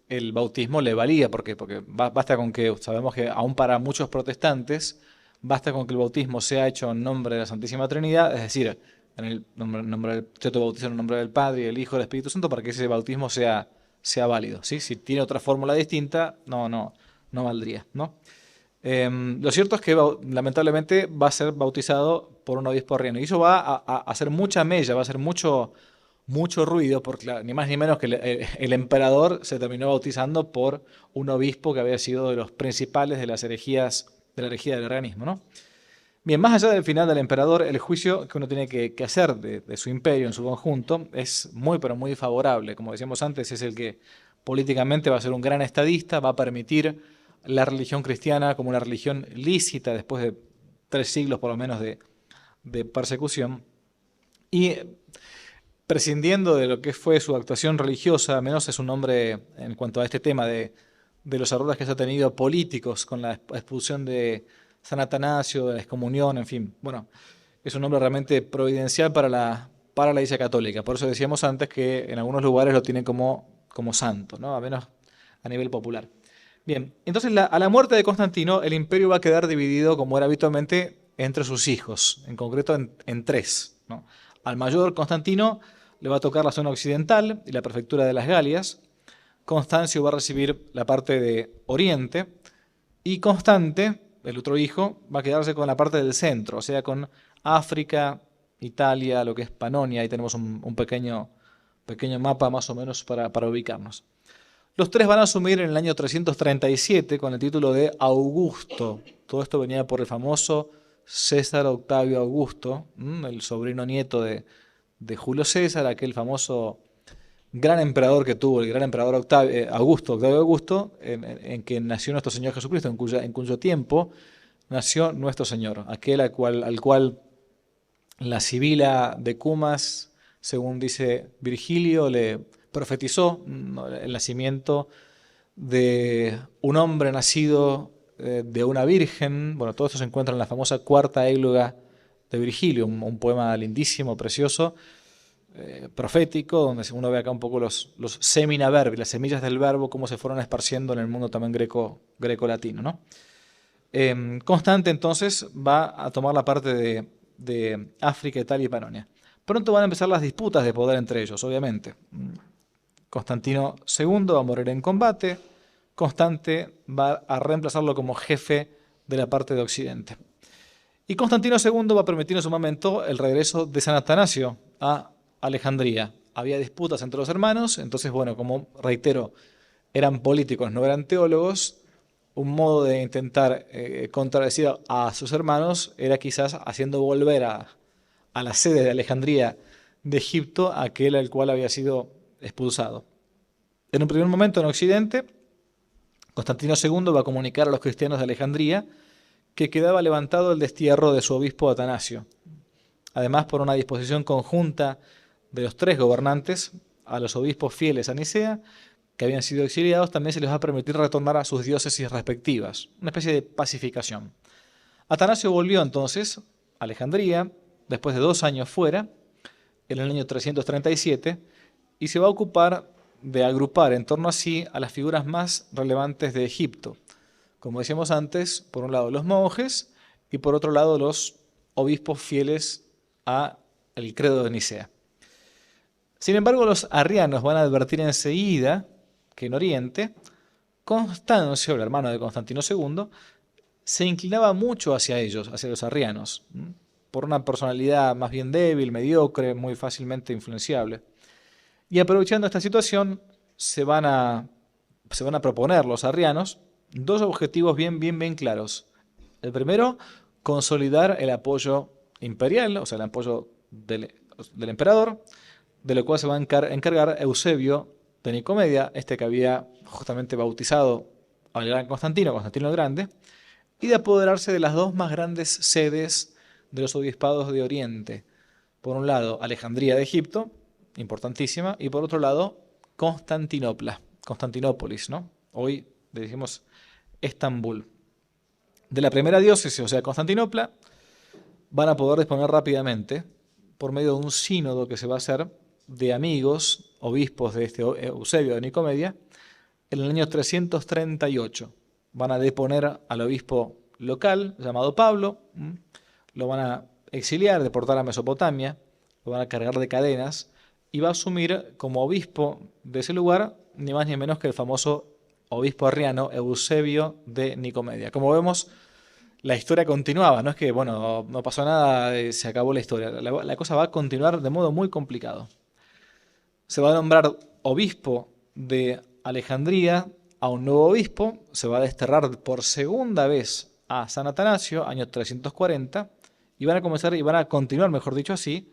el bautismo le valía, porque basta con que, sabemos que aún para muchos protestantes, basta con que el bautismo sea hecho en nombre de la Santísima Trinidad, es decir, en el nombre del, yo te bautizo en el nombre del Padre, del Hijo y del Espíritu Santo, para que ese bautismo sea válido, ¿sí? Si tiene otra fórmula distinta, no valdría, ¿no? Lo cierto es que lamentablemente va a ser bautizado por un obispo arriano, y eso va a hacer mucha mella, va a hacer mucho ruido, porque ni más ni menos que el emperador se terminó bautizando por un obispo que había sido de los principales de las herejías, de la herejía del arrianismo, ¿no? Bien, más allá del final del emperador, el juicio que uno tiene que hacer de su imperio en su conjunto es muy, pero muy favorable. Como decíamos antes, es el que políticamente va a ser un gran estadista, va a permitir la religión cristiana como una religión lícita después de 3 siglos por lo menos de persecución. Y prescindiendo de lo que fue su actuación religiosa, al menos es un hombre en cuanto a este tema de los errores que se ha tenido políticos con la expulsión de San Atanasio, de la excomunión, en fin. Bueno, es un hombre realmente providencial para la Iglesia Católica. Por eso decíamos antes que en algunos lugares lo tienen como santo, ¿no? A menos a nivel popular. Bien, entonces a la muerte de Constantino, el imperio va a quedar dividido, como era habitualmente, entre sus hijos, en concreto en tres, ¿no? Al mayor Constantino le va a tocar la zona occidental y la prefectura de las Galias. Constancio va a recibir la parte de Oriente. Y Constante, el otro hijo, va a quedarse con la parte del centro, o sea, con África, Italia, lo que es Panonia. Ahí tenemos un pequeño mapa más o menos para ubicarnos. Los tres van a asumir en el año 337 con el título de Augusto. Todo esto venía por el famoso César Octavio Augusto, el sobrino nieto de Julio César, aquel famoso gran emperador que tuvo, el gran emperador Octavio Augusto, en que nació nuestro Señor Jesucristo, en cuyo tiempo nació nuestro Señor, aquel al cual la Sibila de Cumas, según dice Virgilio, le profetizó el nacimiento de un hombre nacido de una virgen. Bueno, todo esto se encuentra en la famosa Cuarta Égloga de Virgilio, un poema lindísimo, precioso, profético, donde uno ve acá un poco los semina verbi, las semillas del verbo, cómo se fueron esparciendo en el mundo también greco-latino, ¿no? Constante entonces va a tomar la parte de África, Italia y Panonia. Pronto van a empezar las disputas de poder entre ellos, obviamente. Constantino II va a morir en combate. Constante va a reemplazarlo como jefe de la parte de Occidente. Y Constantino II va a permitir en su momento el regreso de San Atanasio a Alejandría. Había disputas entre los hermanos, entonces, bueno, como reitero, eran políticos, no eran teólogos. Un modo de intentar contradecir a sus hermanos era quizás haciendo volver a la sede de Alejandría de Egipto aquel al cual había sido expulsado. En un primer momento en Occidente, Constantino II va a comunicar a los cristianos de Alejandría que quedaba levantado el destierro de su obispo Atanasio. Además, por una disposición conjunta de los tres gobernantes, a los obispos fieles a Nicea, que habían sido exiliados, también se les va a permitir retornar a sus diócesis respectivas, una especie de pacificación. Atanasio volvió entonces a Alejandría, después de 2 años fuera, en el año 337, y se va a ocupar de agrupar en torno a sí a las figuras más relevantes de Egipto. Como decíamos antes, por un lado los monjes y por otro lado los obispos fieles al credo de Nicea. Sin embargo, los arrianos van a advertir enseguida que en Oriente, Constancio, el hermano de Constantino II, se inclinaba mucho hacia ellos, hacia los arrianos, por una personalidad más bien débil, mediocre, muy fácilmente influenciable. Y aprovechando esta situación, se van a proponer los arrianos 2 objetivos bien claros. El primero, consolidar el apoyo imperial, o sea, el apoyo del emperador, de lo cual se va a encargar Eusebio de Nicomedia, este que había justamente bautizado al gran Constantino el Grande, y de apoderarse de las 2 más grandes sedes de los obispados de Oriente. Por un lado, Alejandría de Egipto, importantísima, y por otro lado, Constantinópolis, ¿no? Hoy le decimos Estambul. De la primera diócesis, o sea, Constantinopla, van a poder disponer rápidamente, por medio de un sínodo que se va a hacer, de amigos, obispos de este Eusebio de Nicomedia, en el año 338. Van a deponer al obispo local, llamado Pablo, lo van a exiliar, deportar a Mesopotamia, lo van a cargar de cadenas, y va a asumir como obispo de ese lugar, ni más ni menos que el famoso obispo arriano Eusebio de Nicomedia. Como vemos, la historia continuaba, no es que, bueno, no pasó nada, se acabó la historia. La cosa va a continuar de modo muy complicado. Se va a nombrar obispo de Alejandría a un nuevo obispo, se va a desterrar por segunda vez a San Atanasio, año 340, y van a continuar, mejor dicho así,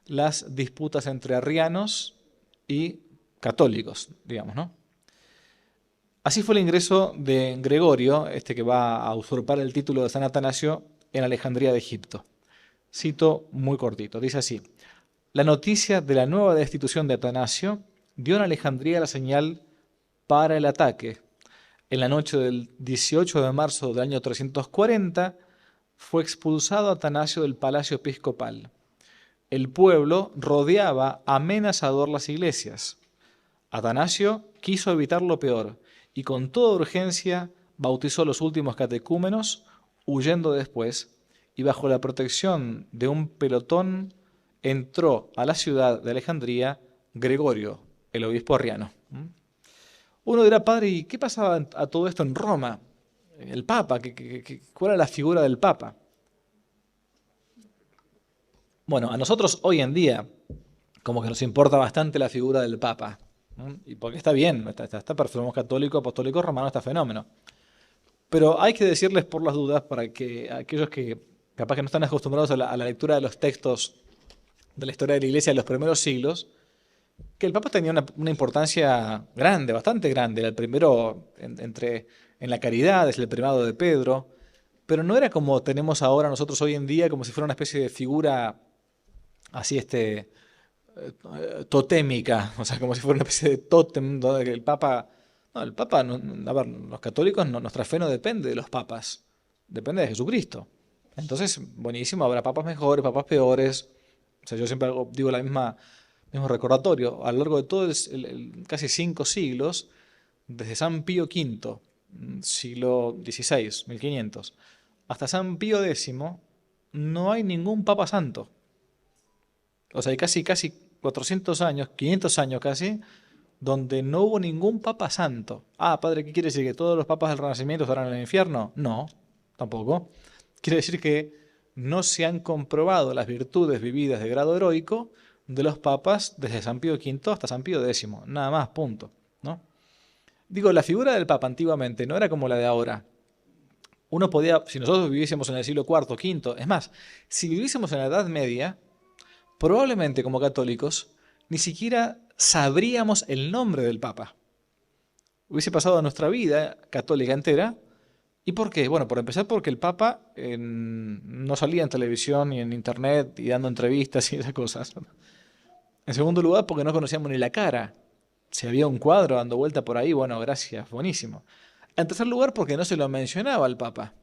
las disputas entre arrianos y católicos, digamos, ¿no? Así fue el ingreso de Gregorio, este que va a usurpar el título de San Atanasio en Alejandría de Egipto. Cito muy cortito, dice así: la noticia de la nueva destitución de Atanasio dio en Alejandría la señal para el ataque. En la noche del 18 de marzo del año 340 fue expulsado Atanasio del palacio episcopal. El pueblo rodeaba amenazador las iglesias. Atanasio quiso evitar lo peor y con toda urgencia bautizó a los últimos catecúmenos, huyendo después, y bajo la protección de un pelotón entró a la ciudad de Alejandría Gregorio, el obispo arriano. Uno dirá, padre, ¿y qué pasaba a todo esto en Roma? El Papa, ¿cuál era la figura del Papa? Bueno, a nosotros hoy en día como que nos importa bastante la figura del Papa, ¿no? Y porque está bien, está perfecto, somos católico, apostólico, romano, está fenómeno. Pero hay que decirles por las dudas para que aquellos que capaz que no están acostumbrados a la lectura de los textos de la historia de la Iglesia de los primeros siglos, que el Papa tenía una importancia grande, bastante grande. Era el primero en la caridad, es el primado de Pedro, pero no era como tenemos ahora nosotros hoy en día, como si fuera una especie de figura así totémica, o sea, como si fuera una especie de tótem, donde el Papa... No, el Papa, a ver, los católicos, nuestra fe no depende de los papas, depende de Jesucristo. Entonces, buenísimo, habrá papas mejores, papas peores. O sea, yo siempre digo mismo recordatorio. A lo largo de todo casi 5 siglos, desde San Pío V, siglo XVI, 1500, hasta San Pío X, no hay ningún papa santo. O sea, hay casi 400 años, 500 años casi, donde no hubo ningún papa santo. Ah, padre, ¿qué quiere decir? ¿Que todos los papas del Renacimiento estarán en el infierno? No, tampoco. Quiere decir que no se han comprobado las virtudes vividas de grado heroico de los papas desde San Pío V hasta San Pío X. Nada más, punto, ¿no? Digo, la figura del papa antiguamente no era como la de ahora. Uno podía, si nosotros viviésemos en el siglo IV, V, es más, si viviésemos en la Edad Media, probablemente como católicos, ni siquiera sabríamos el nombre del Papa. Hubiese pasado nuestra vida católica entera. ¿Y por qué? Bueno, por empezar porque el Papa no salía en televisión ni en internet y dando entrevistas y esas cosas. En segundo lugar, porque no conocíamos ni la cara. Si había un cuadro dando vuelta por ahí, bueno, gracias, buenísimo. En tercer lugar, porque no se lo mencionaba al Papa.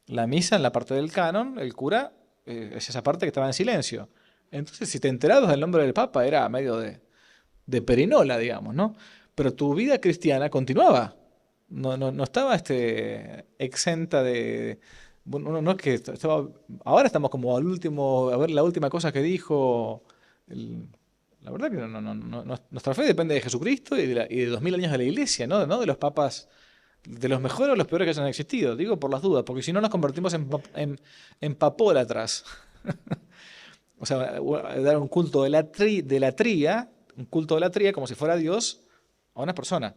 La misa, en la parte del canon, el cura, es esa parte que estaba en silencio. Entonces, si te enterabas del nombre del Papa, era medio de perinola, digamos, ¿no? Pero tu vida cristiana continuaba. No estaba exenta de... Bueno, no es que estaba... Ahora estamos como al último... A ver la última cosa que dijo... La verdad que nuestra fe depende de Jesucristo y de 2000 años de la Iglesia, ¿no? De los papas, de los mejores o los peores que hayan existido. Digo por las dudas, porque si no nos convertimos en papólatras. O sea, dar un culto de la tría, un culto de la tría como si fuera Dios a una persona.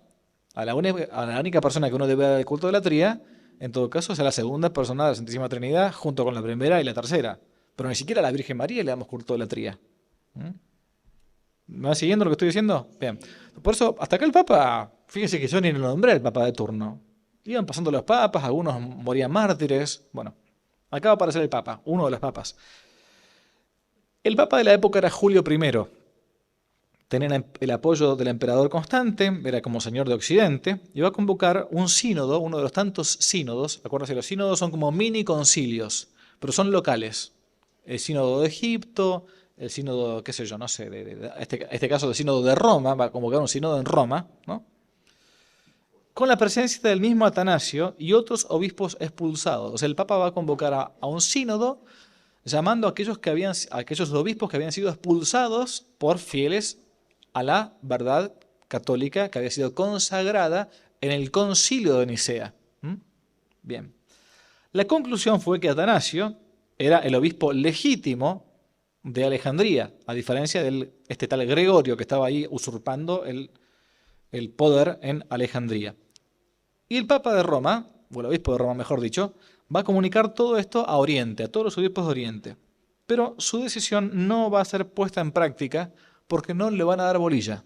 A la única persona que uno debe dar el culto de la tría, en todo caso, es a la segunda persona de la Santísima Trinidad, junto con la primera y la tercera. Pero ni siquiera a la Virgen María le damos culto de la tría. ¿Me va siguiendo lo que estoy diciendo? Bien. Por eso, hasta acá el Papa, fíjense que yo ni lo nombré el Papa de turno. Iban pasando los papas, algunos morían mártires. Bueno, acá va a aparecer el Papa, uno de los papas. El Papa de la época era Julio I. Tenía el apoyo del emperador Constante, era como señor de Occidente, y va a convocar un sínodo, uno de los tantos sínodos. Acuérdense, los sínodos son como mini concilios, pero son locales. El sínodo de Egipto, el sínodo, qué sé yo, no sé, este caso del sínodo de Roma, va a convocar un sínodo en Roma, ¿no? Con la presencia del mismo Atanasio y otros obispos expulsados. O sea, el Papa va a convocar a un sínodo llamando a aquellos obispos que habían sido expulsados por fieles a la verdad católica que había sido consagrada en el concilio de Nicea. Bien. La conclusión fue que Atanasio era el obispo legítimo de Alejandría, a diferencia de este tal Gregorio que estaba ahí usurpando el poder en Alejandría. Y el Papa de Roma, o el obispo de Roma mejor dicho, va a comunicar todo esto a Oriente, a todos los obispos de Oriente. Pero su decisión no va a ser puesta en práctica porque no le van a dar bolilla.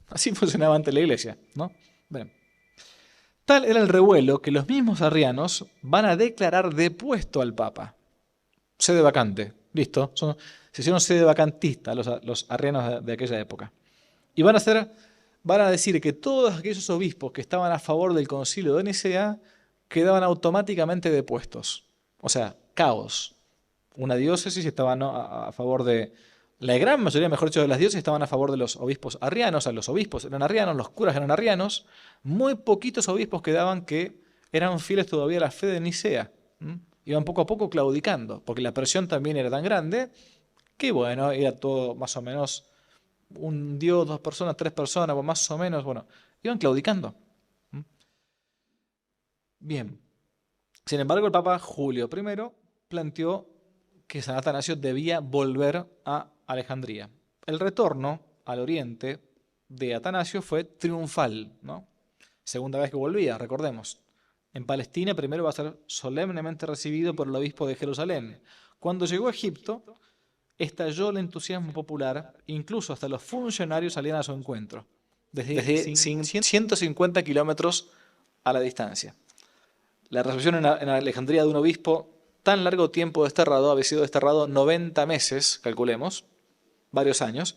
Así funcionaba antes la iglesia, ¿no? Bien. Tal era el revuelo que los mismos arrianos van a declarar depuesto al Papa. Sede vacante. Listo. Se hicieron sede vacantista los arrianos de aquella época. Y van a decir que todos aquellos obispos que estaban a favor del concilio de Nicea quedaban automáticamente depuestos. O sea, caos. Una diócesis estaba a favor de... La gran mayoría, mejor dicho, de las diócesis estaban a favor de los obispos arrianos. O sea, los obispos eran arrianos, los curas eran arrianos. Muy poquitos obispos quedaban que eran fieles todavía a la fe de Nicea. Iban poco a poco claudicando, porque la presión también era tan grande que, bueno, era todo más o menos un dios, 2 personas, 3 personas, o más o menos, bueno, iban claudicando. Bien. Sin embargo, el Papa Julio I planteó que San Atanasio debía volver a Alejandría. El retorno al oriente de Atanasio fue triunfal, ¿no? Segunda vez que volvía, recordemos. En Palestina primero va a ser solemnemente recibido por el obispo de Jerusalén. Cuando llegó a Egipto, estalló el entusiasmo popular, incluso hasta los funcionarios salían a su encuentro, desde 150 kilómetros a la distancia. La recepción en Alejandría de un obispo tan largo tiempo desterrado, había sido desterrado 90 meses, calculemos, varios años,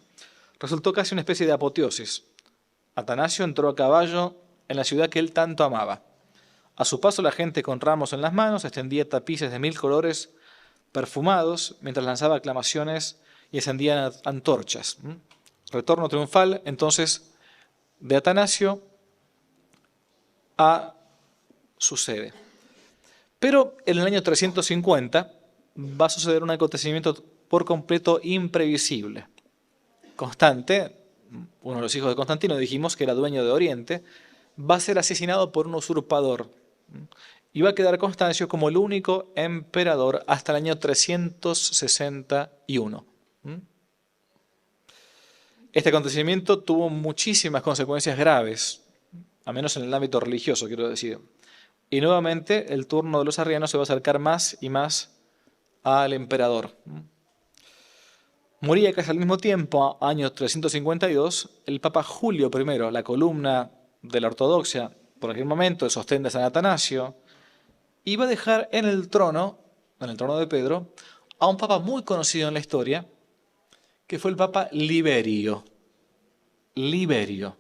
resultó casi una especie de apoteosis. Atanasio entró a caballo en la ciudad que él tanto amaba. A su paso la gente con ramos en las manos extendía tapices de 1000 colores perfumados mientras lanzaba aclamaciones y encendían antorchas. Retorno triunfal entonces de Atanasio a su sede. Pero en el año 350 va a suceder un acontecimiento por completo imprevisible. Constante, uno de los hijos de Constantino, dijimos que era dueño de Oriente, va a ser asesinado por un usurpador. Y va a quedar Constancio como el único emperador hasta el año 361. Este acontecimiento tuvo muchísimas consecuencias graves, al menos en el ámbito religioso, quiero decir. Y nuevamente el turno de los arrianos se va a acercar más y más al emperador. Moría casi al mismo tiempo, año 352, el Papa Julio I, la columna de la ortodoxia, por aquel momento, el sostén de San Atanasio, iba a dejar en el trono de Pedro, a un papa muy conocido en la historia, que fue el Papa Liberio. Liberio.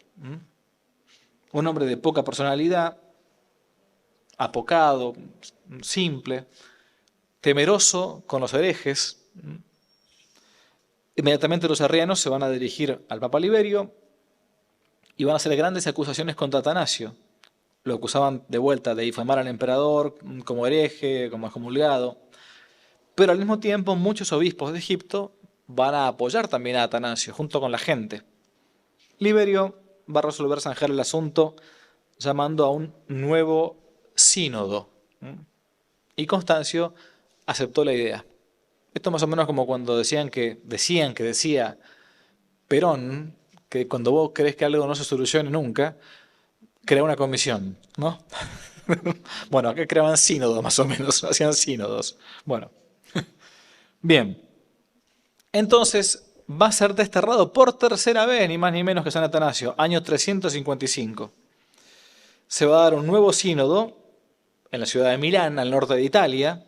Un hombre de poca personalidad, apocado, simple, temeroso con los herejes. Inmediatamente los arrianos se van a dirigir al Papa Liberio y van a hacer grandes acusaciones contra Atanasio. Lo acusaban de vuelta de difamar al emperador como hereje, como excomulgado. Pero al mismo tiempo muchos obispos de Egipto van a apoyar también a Atanasio junto con la gente. Liberio va a resolver zanjar el asunto llamando a un nuevo sínodo. Y Constancio aceptó la idea. Esto más o menos como cuando decían que decía Perón, que cuando vos crees que algo no se solucione nunca, crea una comisión, ¿no? Bueno, acá creaban sínodos más o menos, hacían sínodos. Bueno, bien. Entonces va a ser desterrado por tercera vez, ni más ni menos que San Atanasio, año 355. Se va a dar un nuevo sínodo en la ciudad de Milán, al norte de Italia,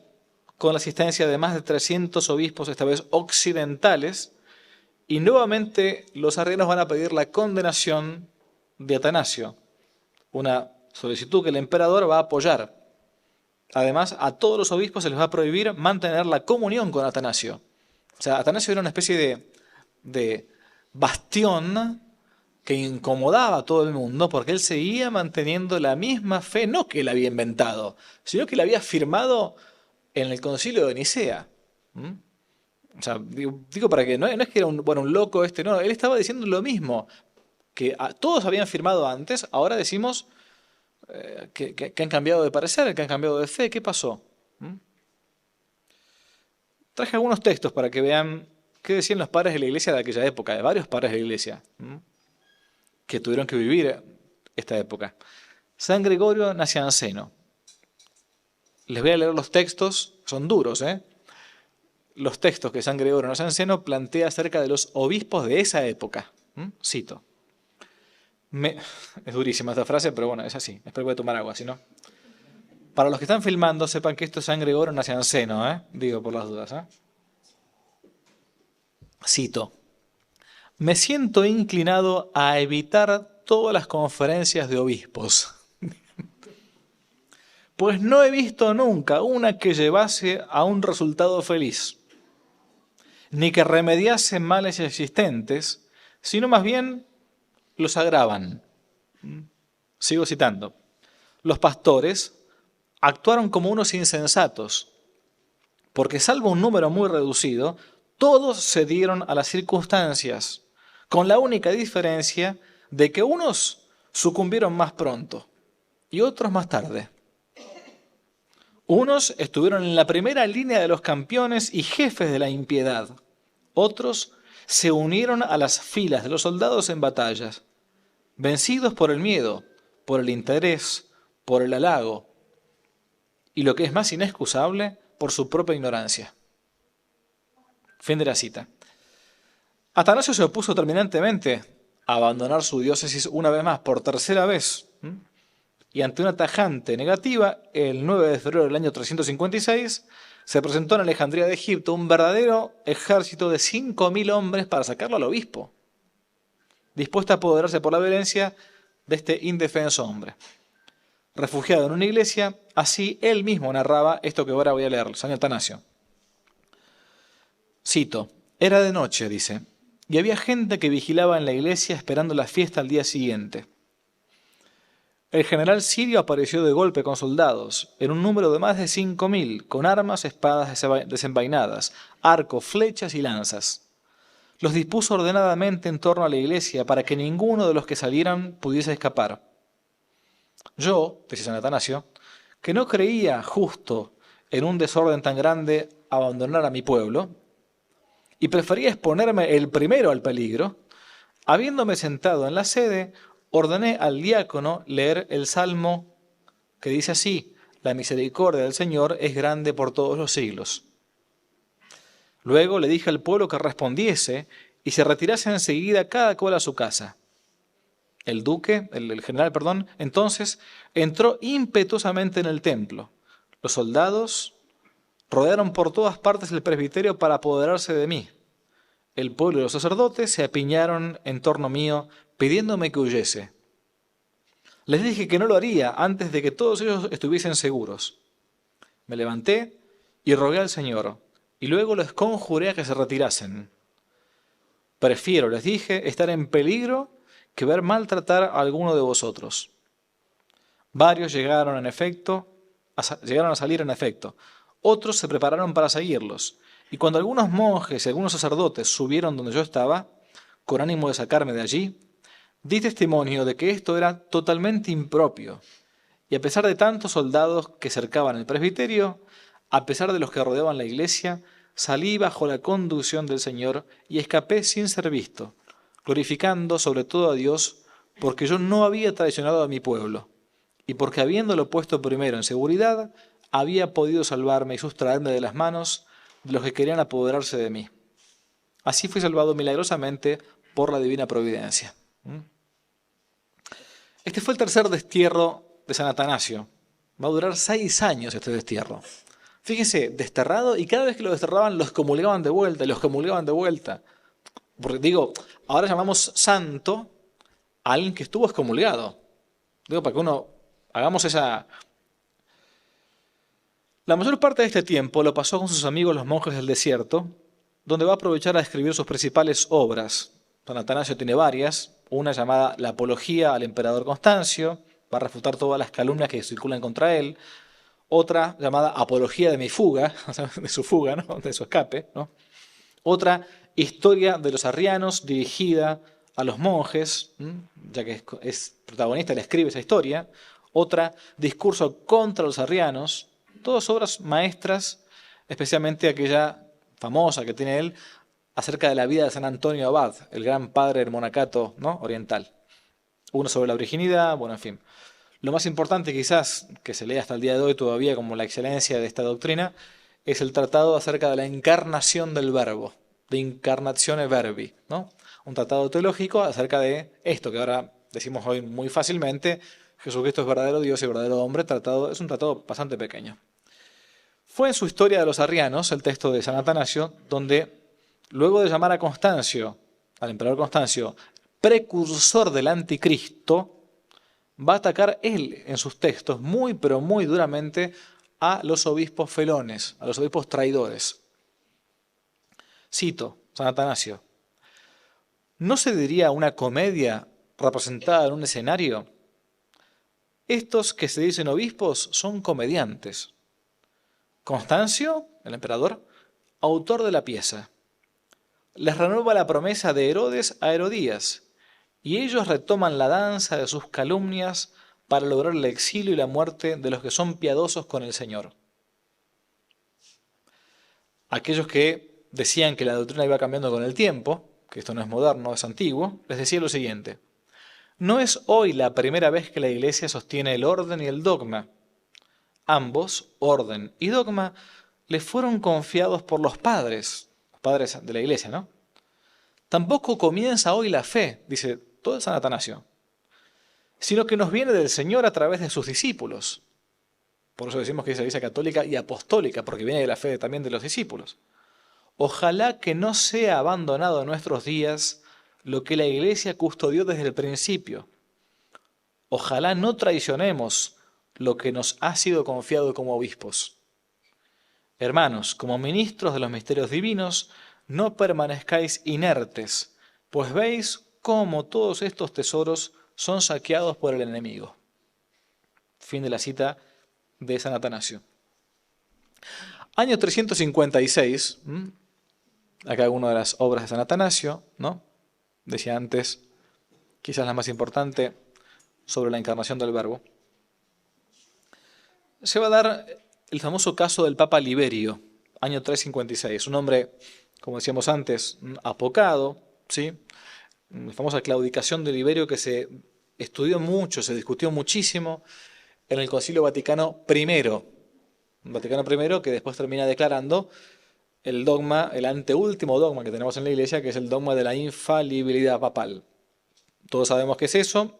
con la asistencia de más de 300 obispos, esta vez occidentales, y nuevamente los arrianos van a pedir la condenación de Atanasio, una solicitud que el emperador va a apoyar. Además, a todos los obispos se les va a prohibir mantener la comunión con Atanasio. O sea, Atanasio era una especie de bastión que incomodaba a todo el mundo porque él seguía manteniendo la misma fe, no que él había inventado, sino que la había firmado en el concilio de Nicea. O sea, digo para que no es que era un loco no, él estaba diciendo lo mismo que todos habían firmado antes, ahora decimos que han cambiado de parecer, que han cambiado de fe. ¿Qué pasó? Traje algunos textos para que vean qué decían los padres de la iglesia de aquella época, de varios padres de la iglesia que tuvieron que vivir esta época. San Gregorio Nacianceno. Les voy a leer los textos, son duros, los textos que San Gregorio Nacianceno plantea acerca de los obispos de esa época. Cito. Es durísima esta frase, pero bueno, es así. Espero que voy a tomar agua, si no. Para los que están filmando, sepan que esto es San Gregorio Nacianceno, digo por las dudas. Cito: me siento inclinado a evitar todas las conferencias de obispos, pues no he visto nunca una que llevase a un resultado feliz, ni que remediase males existentes, sino más bien los agravan. Sigo citando. Los pastores actuaron como unos insensatos, porque salvo un número muy reducido, todos cedieron a las circunstancias, con la única diferencia de que unos sucumbieron más pronto y otros más tarde. Unos estuvieron en la primera línea de los campeones y jefes de la impiedad. Otros se unieron a las filas de los soldados en batallas, vencidos por el miedo, por el interés, por el halago y, lo que es más inexcusable, por su propia ignorancia. Fin de la cita. Atanasio se opuso terminantemente a abandonar su diócesis una vez más, por tercera vez. Y ante una tajante negativa, el 9 de febrero del año 356, se presentó en Alejandría de Egipto un verdadero ejército de 5.000 hombres para sacarlo al obispo, dispuesto a apoderarse por la violencia de este indefenso hombre. Refugiado en una iglesia, así él mismo narraba esto que ahora voy a leer, San Atanasio. Cito: era de noche, dice, y había gente que vigilaba en la iglesia esperando la fiesta al día siguiente. El general sirio apareció de golpe con soldados, en un número de más de 5.000, con armas, espadas desenvainadas, arcos, flechas y lanzas. Los dispuso ordenadamente en torno a la iglesia para que ninguno de los que salieran pudiese escapar. Yo, dice San Atanasio, que no creía justo en un desorden tan grande abandonar a mi pueblo, y prefería exponerme el primero al peligro, habiéndome sentado en la sede, ordené al diácono leer el salmo que dice así: la misericordia del Señor es grande por todos los siglos. Luego le dije al pueblo que respondiese y se retirase enseguida cada cual a su casa. El general, entonces entró impetuosamente en el templo. Los soldados rodearon por todas partes el presbiterio para apoderarse de mí. El pueblo y los sacerdotes se apiñaron en torno mío, pidiéndome que huyese. Les dije que no lo haría antes de que todos ellos estuviesen seguros. Me levanté y rogué al Señor, y luego les conjuré a que se retirasen. Prefiero, les dije, estar en peligro que ver maltratar a alguno de vosotros. Varios llegaron a salir en efecto. Otros se prepararon para seguirlos. Y cuando algunos monjes y algunos sacerdotes subieron donde yo estaba, con ánimo de sacarme de allí, di testimonio de que esto era totalmente impropio. Y a pesar de tantos soldados que cercaban el presbiterio, a pesar de los que rodeaban la iglesia, salí bajo la conducción del Señor y escapé sin ser visto, glorificando sobre todo a Dios, porque yo no había traicionado a mi pueblo, y porque habiéndolo puesto primero en seguridad, había podido salvarme y sustraerme de las manos de los que querían apoderarse de mí. Así fui salvado milagrosamente por la divina providencia. Este fue el tercer destierro de San Atanasio. Va a durar 6 años este destierro. Fíjense, desterrado, y cada vez que lo desterraban los comulgaban de vuelta, y los comulgaban de vuelta. Porque digo, ahora llamamos santo a alguien que estuvo excomulgado. Digo, para que hagamos esa... La mayor parte de este tiempo lo pasó con sus amigos los monjes del desierto, donde va a aprovechar a escribir sus principales obras. San Atanasio tiene varias, una llamada La Apología al Emperador Constancio, va a refutar todas las calumnias que circulan contra él. Otra llamada Apología de mi fuga, de su fuga, ¿no? De su escape, ¿no? Otra, Historia de los arrianos, dirigida a los monjes, ya que es protagonista, le escribe esa historia. Otra, Discurso contra los arrianos. Todas obras maestras, especialmente aquella famosa que tiene él acerca de la vida de San Antonio Abad, el gran padre del monacato, ¿no?, oriental. Uno sobre la virginidad, bueno, en fin. Lo más importante quizás, que se lee hasta el día de hoy todavía como la excelencia de esta doctrina, es el tratado acerca de la encarnación del verbo, de Incarnatione Verbi, ¿no? Un tratado teológico acerca de esto que ahora decimos hoy muy fácilmente: Jesucristo es verdadero Dios y verdadero hombre. Es un tratado bastante pequeño. Fue en su Historia de los arrianos, el texto de San Atanasio, donde luego de llamar a Constancio, al emperador Constancio, precursor del anticristo, va a atacar él en sus textos muy pero muy duramente a los obispos felones, a los obispos traidores. Cito, San Atanasio: ¿no se diría una comedia representada en un escenario? Estos que se dicen obispos son comediantes. Constancio, el emperador, autor de la pieza, les renueva la promesa de Herodes a Herodías, y ellos retoman la danza de sus calumnias para lograr el exilio y la muerte de los que son piadosos con el Señor. Aquellos que decían que la doctrina iba cambiando con el tiempo, que esto no es moderno, es antiguo, les decía lo siguiente: no es hoy la primera vez que la Iglesia sostiene el orden y el dogma. Ambos, orden y dogma, les fueron confiados por los padres de la Iglesia, ¿no? Tampoco comienza hoy la fe, dice todo San Atanasio, sino que nos viene del Señor a través de sus discípulos. Por eso decimos que es la Iglesia católica y apostólica, porque viene de la fe también de los discípulos. Ojalá que no sea abandonado en nuestros días lo que la Iglesia custodió desde el principio. Ojalá no traicionemos lo que nos ha sido confiado como obispos. Hermanos, como ministros de los misterios divinos, no permanezcáis inertes, pues veis cómo todos estos tesoros son saqueados por el enemigo. Fin de la cita de San Atanasio. Año 356, acá una de las obras de San Atanasio, ¿no? Decía antes, quizás la más importante, sobre la encarnación del Verbo. Se va a dar el famoso caso del Papa Liberio, año 356. Un hombre, como decíamos antes, apocado, ¿sí? La famosa claudicación de Liberio que se estudió mucho, se discutió muchísimo en el Concilio Vaticano I. Vaticano I, que después termina declarando el dogma, el anteúltimo dogma que tenemos en la Iglesia, que es el dogma de la infalibilidad papal. Todos sabemos qué es eso,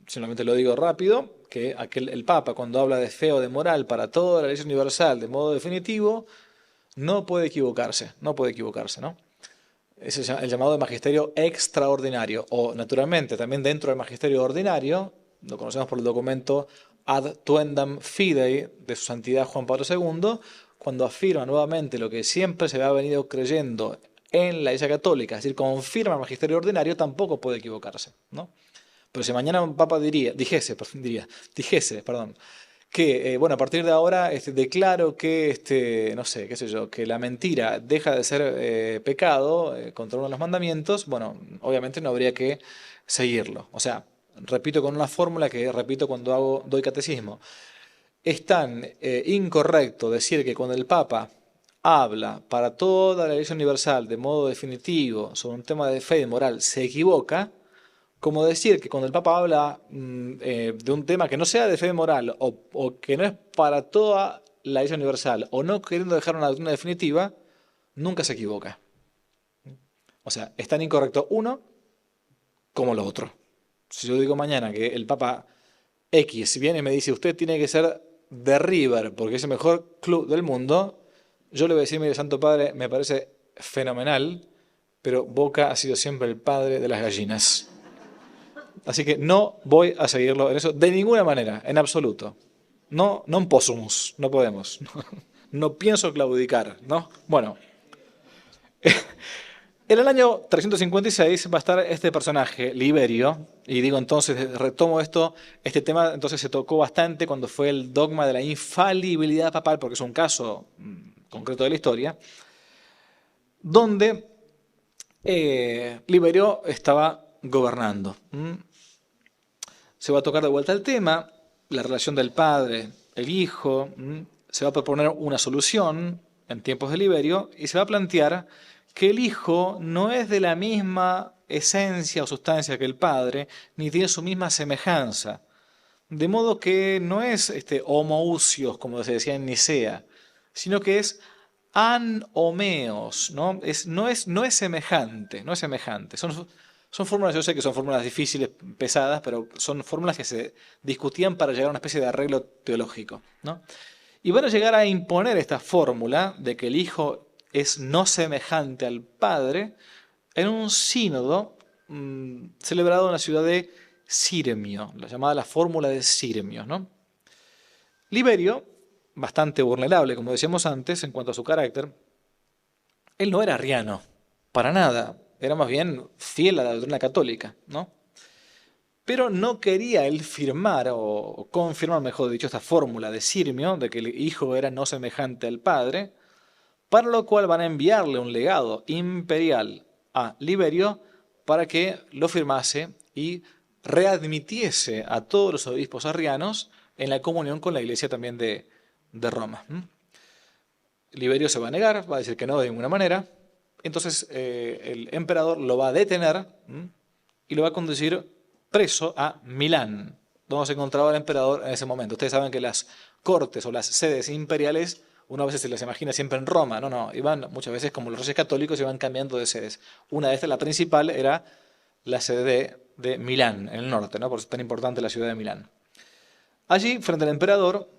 simplemente lo digo rápido, que el Papa, cuando habla de fe o de moral para toda la Iglesia universal de modo definitivo, no puede equivocarse, ¿no? Es el llamado de magisterio extraordinario, o naturalmente también dentro del magisterio ordinario, lo conocemos por el documento Ad Tuendam Fidei de su santidad Juan Pablo II, cuando afirma nuevamente lo que siempre se había venido creyendo en la Iglesia Católica, es decir, confirma el magisterio ordinario, tampoco puede equivocarse, ¿no? Pero si mañana un papa dijese que, bueno, a partir de ahora declaro que, no sé, qué sé yo, que la mentira deja de ser pecado contra uno de los mandamientos, bueno, obviamente no habría que seguirlo. O sea, repito con una fórmula que repito cuando doy catecismo. Es tan incorrecto decir que cuando el Papa habla para toda la Iglesia universal de modo definitivo sobre un tema de fe y moral se equivoca, como decir que cuando el Papa habla de un tema que no sea de fe moral o que no es para toda la Iglesia universal o no queriendo dejar una doctrina definitiva, nunca se equivoca. O sea, es tan incorrecto uno como lo otro. Si yo digo mañana que el Papa X viene y me dice usted tiene que ser de River porque es el mejor club del mundo, yo le voy a decir, mire, Santo Padre, me parece fenomenal, pero Boca ha sido siempre el padre de las gallinas. Así que no voy a seguirlo en eso de ninguna manera, en absoluto. No, non possumus, no podemos. No pienso claudicar, ¿no? Bueno, en el año 356 va a estar este personaje, Liberio, y digo entonces, retomo este tema entonces se tocó bastante cuando fue el dogma de la infalibilidad papal, porque es un caso concreto de la historia, donde Liberio estaba gobernando. Se va a tocar de vuelta el tema, la relación del padre, el hijo, se va a proponer una solución en tiempos de Liberio y se va a plantear que el hijo no es de la misma esencia o sustancia que el padre, ni tiene su misma semejanza. De modo que no es homoousios, como se decía en Nicea, sino que es anhomeos, ¿no? No es semejante, no es semejante. Son fórmulas, yo sé que son fórmulas difíciles, pesadas, pero son fórmulas que se discutían para llegar a una especie de arreglo teológico, ¿no? Y van a llegar a imponer esta fórmula de que el hijo es no semejante al Padre, en un sínodo celebrado en la ciudad de Sirmio, la llamada la fórmula de Sirmio, ¿no? Liberio, bastante vulnerable, como decíamos antes, en cuanto a su carácter, él no era arriano, para nada, era más bien fiel a la doctrina católica, ¿no? Pero no quería él firmar, o confirmar, mejor dicho, esta fórmula de Sirmio, de que el hijo era no semejante al padre, para lo cual van a enviarle un legado imperial a Liberio para que lo firmase y readmitiese a todos los obispos arrianos en la comunión con la iglesia también de Roma. Liberio se va a negar, va a decir que no de ninguna manera. Entonces el emperador lo va a detener y lo va a conducir preso a Milán, donde se encontraba el emperador en ese momento. Ustedes saben que las cortes o las sedes imperiales, uno a veces se las imagina siempre en Roma. No, iban muchas veces como los reyes católicos, iban cambiando de sedes. Una de estas, la principal, era la sede de Milán, en el norte, ¿no? Por eso es tan importante la ciudad de Milán. Allí, frente al emperador,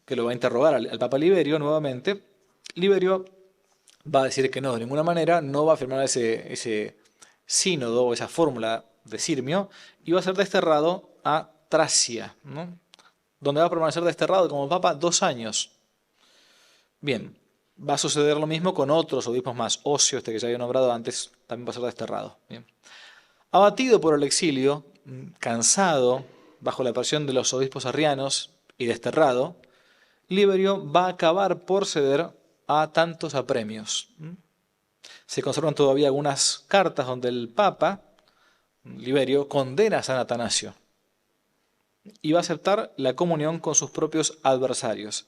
que lo va a interrogar al Papa Liberio nuevamente, Liberio va a decir que no, de ninguna manera, no va a firmar ese sínodo o esa fórmula de Sirmio y va a ser desterrado a Tracia, ¿no? Donde va a permanecer desterrado como papa 2 años. Bien, va a suceder lo mismo con otros obispos más. Ocio, este que ya había nombrado antes, también va a ser desterrado. Bien. Abatido por el exilio, cansado, bajo la presión de los obispos arrianos y desterrado, Liberio va a acabar por ceder a tantos apremios. Se conservan todavía algunas cartas donde el Papa, Liberio, condena a San Atanasio y va a aceptar la comunión con sus propios adversarios.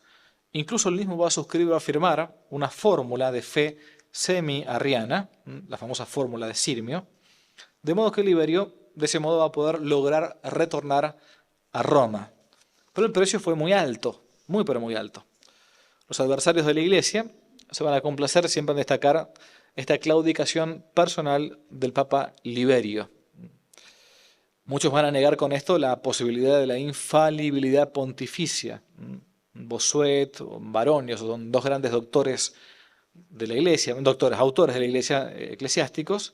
Incluso él mismo va a suscribir o a firmar una fórmula de fe semi-arriana, la famosa fórmula de Sirmio, de modo que Liberio de ese modo va a poder lograr retornar a Roma. Pero el precio fue muy alto, muy pero muy alto. Los adversarios de la Iglesia se van a complacer siempre en destacar esta claudicación personal del Papa Liberio. Muchos van a negar con esto la posibilidad de la infalibilidad pontificia. Bossuet o Baronius son dos grandes doctores de la Iglesia, autores de la Iglesia, eclesiásticos,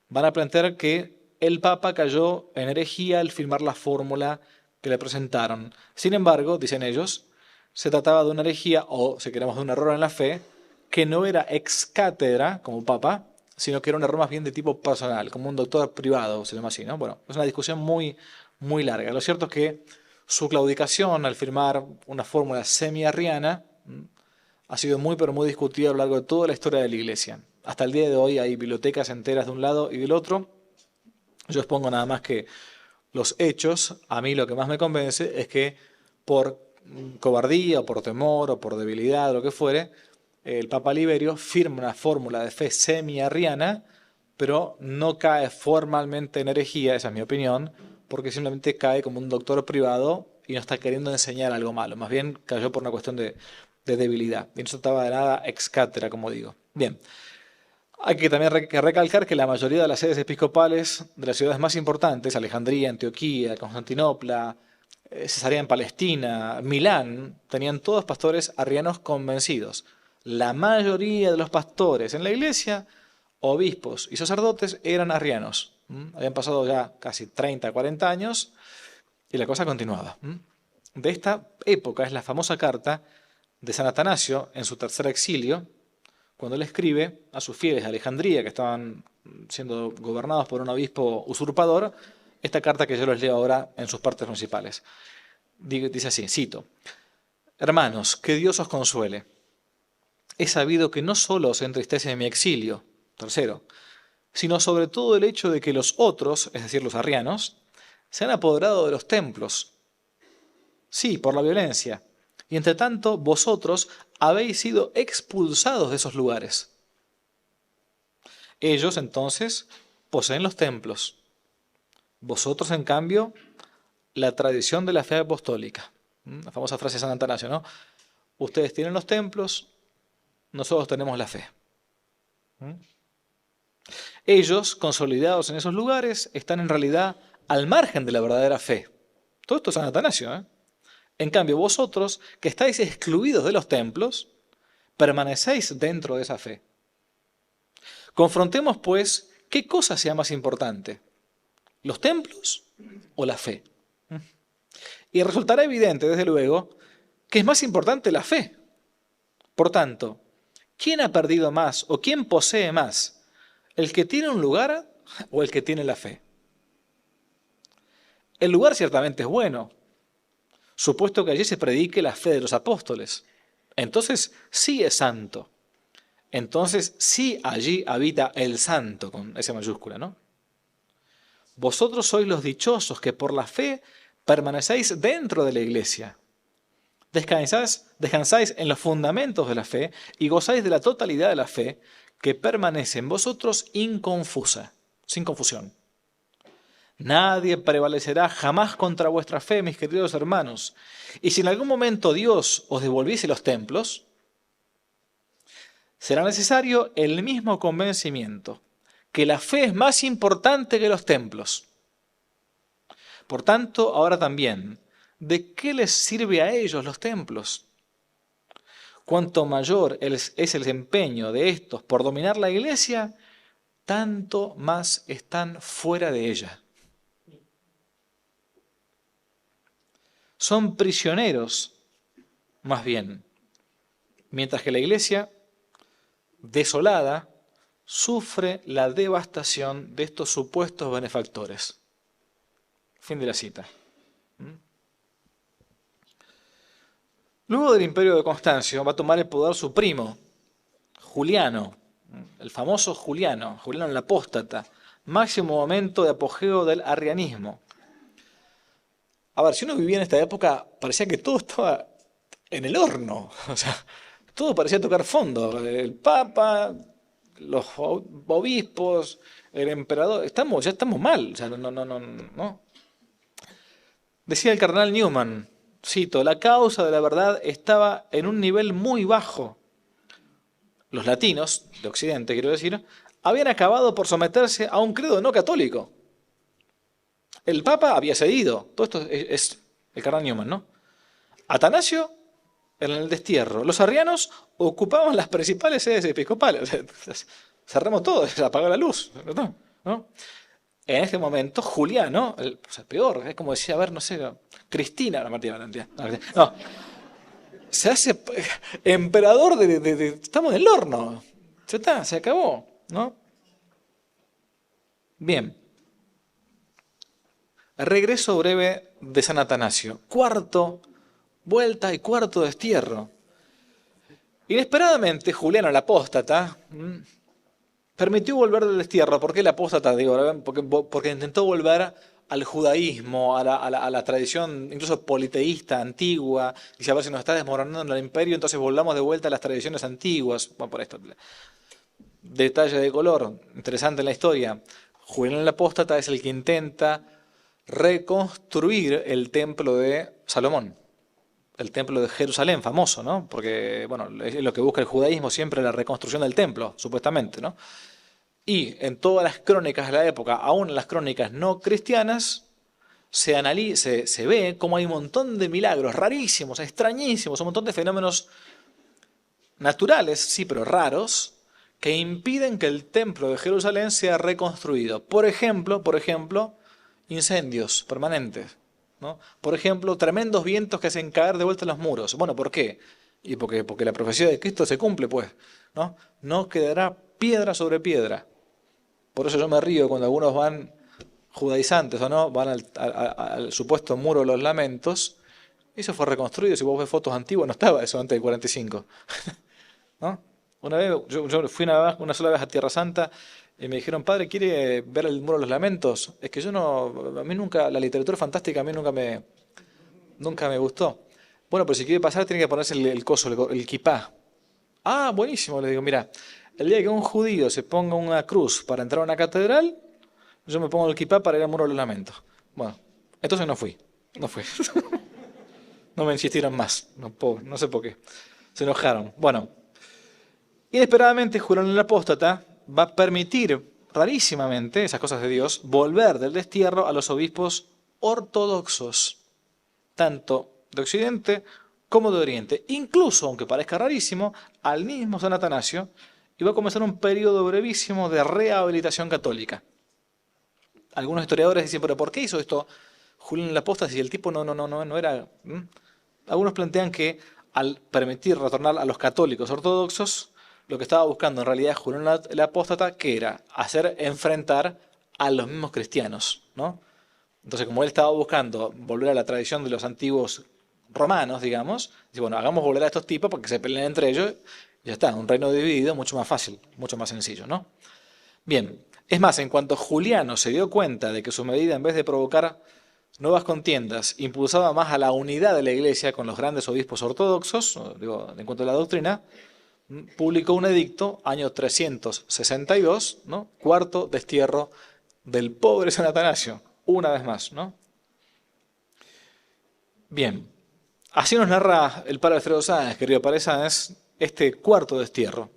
van a plantear que el Papa cayó en herejía al firmar la fórmula que le presentaron. Sin embargo, dicen ellos, se trataba de una herejía, o si queremos de un error en la fe, que no era ex cátedra como Papa, sino que era un error más bien de tipo personal, como un doctor privado, se llama así, ¿no? Bueno, es una discusión muy, muy larga. Lo cierto es que su claudicación al firmar una fórmula semi-arriana ha sido muy, pero muy discutida a lo largo de toda la historia de la Iglesia. Hasta el día de hoy hay bibliotecas enteras de un lado y del otro. Yo expongo nada más que los hechos. A mí lo que más me convence es que por cobardía, o por temor, o por debilidad, o lo que fuere, el Papa Liberio firma una fórmula de fe semi-arriana, pero no cae formalmente en herejía, esa es mi opinión, porque simplemente cae como un doctor privado y no está queriendo enseñar algo malo. Más bien cayó por una cuestión de debilidad. Y no se trataba de nada ex cátedra, como digo. Bien. Hay que también recalcar que la mayoría de las sedes episcopales de las ciudades más importantes, Alejandría, Antioquía, Constantinopla, Cesarea en Palestina, Milán, tenían todos pastores arrianos convencidos. La mayoría de los pastores en la iglesia, obispos y sacerdotes, eran arrianos. Habían pasado ya casi 30, 40 años y la cosa continuaba. De esta época es la famosa carta de San Atanasio en su tercer exilio, cuando él escribe a sus fieles de Alejandría, que estaban siendo gobernados por un obispo usurpador, esta carta que yo les leo ahora en sus partes principales. Dice así, cito: Hermanos, que Dios os consuele. He sabido que no solo os entristece mi exilio, tercero, sino sobre todo el hecho de que los otros, es decir, los arrianos, se han apoderado de los templos. Sí, por la violencia. Y entre tanto, vosotros habéis sido expulsados de esos lugares. Ellos, entonces, poseen los templos. Vosotros, en cambio, la tradición de la fe apostólica. La famosa frase de San Atanasio, ¿no? Ustedes tienen los templos, nosotros tenemos la fe. Ellos, consolidados en esos lugares, están en realidad al margen de la verdadera fe. Todo esto es San Atanasio, ¿eh? En cambio, vosotros, que estáis excluidos de los templos, permanecéis dentro de esa fe. Confrontemos, pues, ¿qué cosa sea más importante? ¿Los templos o la fe? Y resultará evidente, desde luego, que es más importante la fe. Por tanto, ¿quién ha perdido más o quién posee más? ¿El que tiene un lugar o el que tiene la fe? El lugar ciertamente es bueno, supuesto que allí se predique la fe de los apóstoles. Entonces sí es santo. Entonces sí allí habita el santo, con S mayúscula, ¿no? Vosotros sois los dichosos que por la fe permanecéis dentro de la iglesia. Descansáis en los fundamentos de la fe y gozáis de la totalidad de la fe que permanece en vosotros inconfusa, sin confusión. Nadie prevalecerá jamás contra vuestra fe, mis queridos hermanos. Y si en algún momento Dios os devolviese los templos, será necesario el mismo convencimiento, que la fe es más importante que los templos. Por tanto, ahora también, ¿de qué les sirve a ellos los templos? Cuanto mayor es el empeño de estos por dominar la iglesia, tanto más están fuera de ella. Son prisioneros, más bien, mientras que la iglesia, desolada, sufre la devastación de estos supuestos benefactores. Fin de la cita. Luego del imperio de Constancio va a tomar el poder su primo, Juliano, el famoso Juliano el apóstata, máximo momento de apogeo del arrianismo. A ver, si uno vivía en esta época, parecía que todo estaba en el horno, o sea, todo parecía tocar fondo. El Papa, los obispos, el emperador, ya estamos mal, o sea, no. Decía el cardenal Newman, cito, la causa de la verdad estaba en un nivel muy bajo. Los latinos, de Occidente quiero decir, habían acabado por someterse a un credo no católico. El Papa había cedido, todo esto es el cardenal Newman, ¿no? Atanasio en el destierro. Los arrianos ocupaban las principales sedes episcopales. Cerramos todo, se apagó la luz, ¿no? En este momento, Juliano, peor, es como decía, a ver, no sé, Cristina, la Martina Valentina. No, se hace emperador estamos en el horno. Ya está, se acabó, ¿no? Bien. Regreso breve de San Atanasio. Cuarto vuelta y cuarto destierro. Inesperadamente, Juliano el apóstata permitió volver del destierro. ¿Por qué el apóstata? Digo, porque intentó volver al judaísmo, a la tradición incluso politeísta antigua. Dice, a ver si nos está desmoronando el imperio, entonces volvamos de vuelta a las tradiciones antiguas. Bueno, por esto. Detalle de color, interesante en la historia. Julián el apóstata es el que intenta reconstruir el templo de Salomón, el templo de Jerusalén, famoso, ¿no? Porque, bueno, es lo que busca el judaísmo siempre, la reconstrucción del templo, supuestamente, ¿no? Y en todas las crónicas de la época, aún en las crónicas no cristianas, se ve cómo hay un montón de milagros rarísimos, extrañísimos, un montón de fenómenos naturales, sí, pero raros, que impiden que el templo de Jerusalén sea reconstruido. Por ejemplo, incendios permanentes, ¿no? Por ejemplo, tremendos vientos que hacen caer de vuelta los muros. Bueno, ¿por qué? Y porque la profecía de Cristo se cumple, pues, ¿no? No quedará piedra sobre piedra. Por eso yo me río cuando algunos van, judaizantes o no, van al supuesto muro de los lamentos. Eso fue reconstruido, si vos ves fotos antiguas, no estaba eso antes del 45. ¿No? Una vez, yo fui una sola vez a Tierra Santa y me dijeron, padre, ¿quiere ver el muro de los lamentos? Es que a mí nunca, la literatura fantástica a mí nunca me gustó. Bueno, pero si quiere pasar tiene que ponerse el coso, el kipá. Ah, buenísimo, le digo, mira, el día que un judío se ponga una cruz para entrar a una catedral, yo me pongo el kipá para ir al muro de los lamentos. Bueno, entonces no fui. No me insistieron más, no sé por qué. Se enojaron. Bueno, inesperadamente Julián el apóstata va a permitir, rarísimamente, esas cosas de Dios, volver del destierro a los obispos ortodoxos, tanto de Occidente como de Oriente. Incluso, aunque parezca rarísimo, al mismo San Atanasio y va a comenzar un periodo brevísimo de rehabilitación católica. Algunos historiadores dicen, pero ¿por qué hizo esto Julián el Apóstata si el tipo no era? Algunos plantean que al permitir retornar a los católicos ortodoxos, lo que estaba buscando en realidad Julián el Apóstata, que era hacer enfrentar a los mismos cristianos, ¿no? Entonces, como él estaba buscando volver a la tradición de los antiguos romanos, digamos, dice, bueno, hagamos volver a estos tipos porque se peleen entre ellos, y ya está, un reino dividido, mucho más fácil, mucho más sencillo, ¿no? Bien, es más, en cuanto Juliano se dio cuenta de que su medida, en vez de provocar nuevas contiendas, impulsaba más a la unidad de la Iglesia con los grandes obispos ortodoxos, digo, en cuanto a la doctrina, publicó un edicto, año 362, ¿no? Cuarto destierro del pobre San Atanasio, una vez más, ¿no? Bien, así nos narra el padre Alfredo Sáenz, querido padre Sáenz, este cuarto destierro.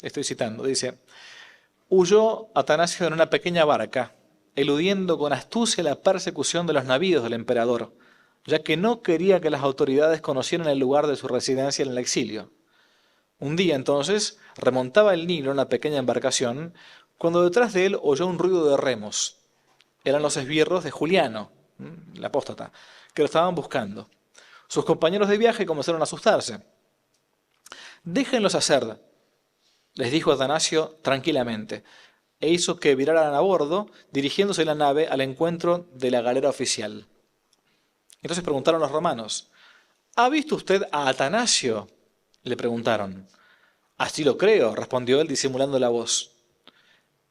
Estoy citando, dice: huyó Atanasio en una pequeña barca, eludiendo con astucia la persecución de los navíos del emperador, ya que no quería que las autoridades conocieran el lugar de su residencia en el exilio. Un día entonces remontaba el Nilo en una pequeña embarcación, cuando detrás de él oyó un ruido de remos. Eran los esbirros de Juliano, el apóstata, que lo estaban buscando. Sus compañeros de viaje comenzaron a asustarse. «Déjenlos hacer», les dijo Atanasio tranquilamente, e hizo que viraran a bordo, dirigiéndose la nave al encuentro de la galera oficial. Entonces preguntaron los romanos: «¿Ha visto usted a Atanasio?», le preguntaron. «Así lo creo», respondió él disimulando la voz.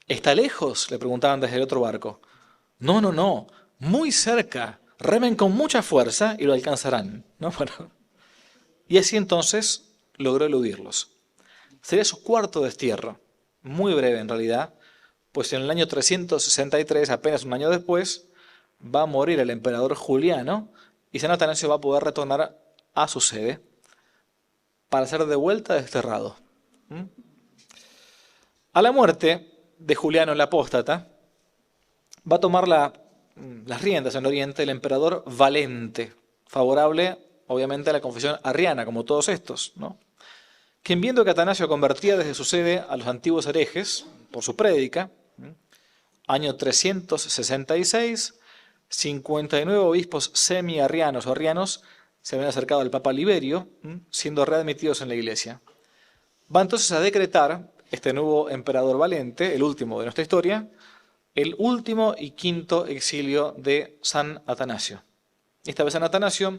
«¿Está lejos?», le preguntaban desde el otro barco. No, muy cerca. Remen con mucha fuerza y lo alcanzarán», ¿no? Bueno, y así entonces logró eludirlos. Sería su cuarto destierro, muy breve en realidad, pues en el año 363, apenas un año después, va a morir el emperador Juliano y San Atanasio va a poder retornar a su sede para ser de vuelta desterrado. A la muerte de Juliano el Apóstata, va a tomar las riendas en Oriente el emperador Valente, favorable obviamente a la confesión arriana, como todos estos, ¿no? Quien, viendo que Atanasio convertía desde su sede a los antiguos herejes por su prédica, año 366, 59 obispos semi-arrianos o arrianos se habían acercado al Papa Liberio, siendo readmitidos en la iglesia. Va entonces a decretar este nuevo emperador Valente, el último de nuestra historia, el último y quinto exilio de San Atanasio. Esta vez San Atanasio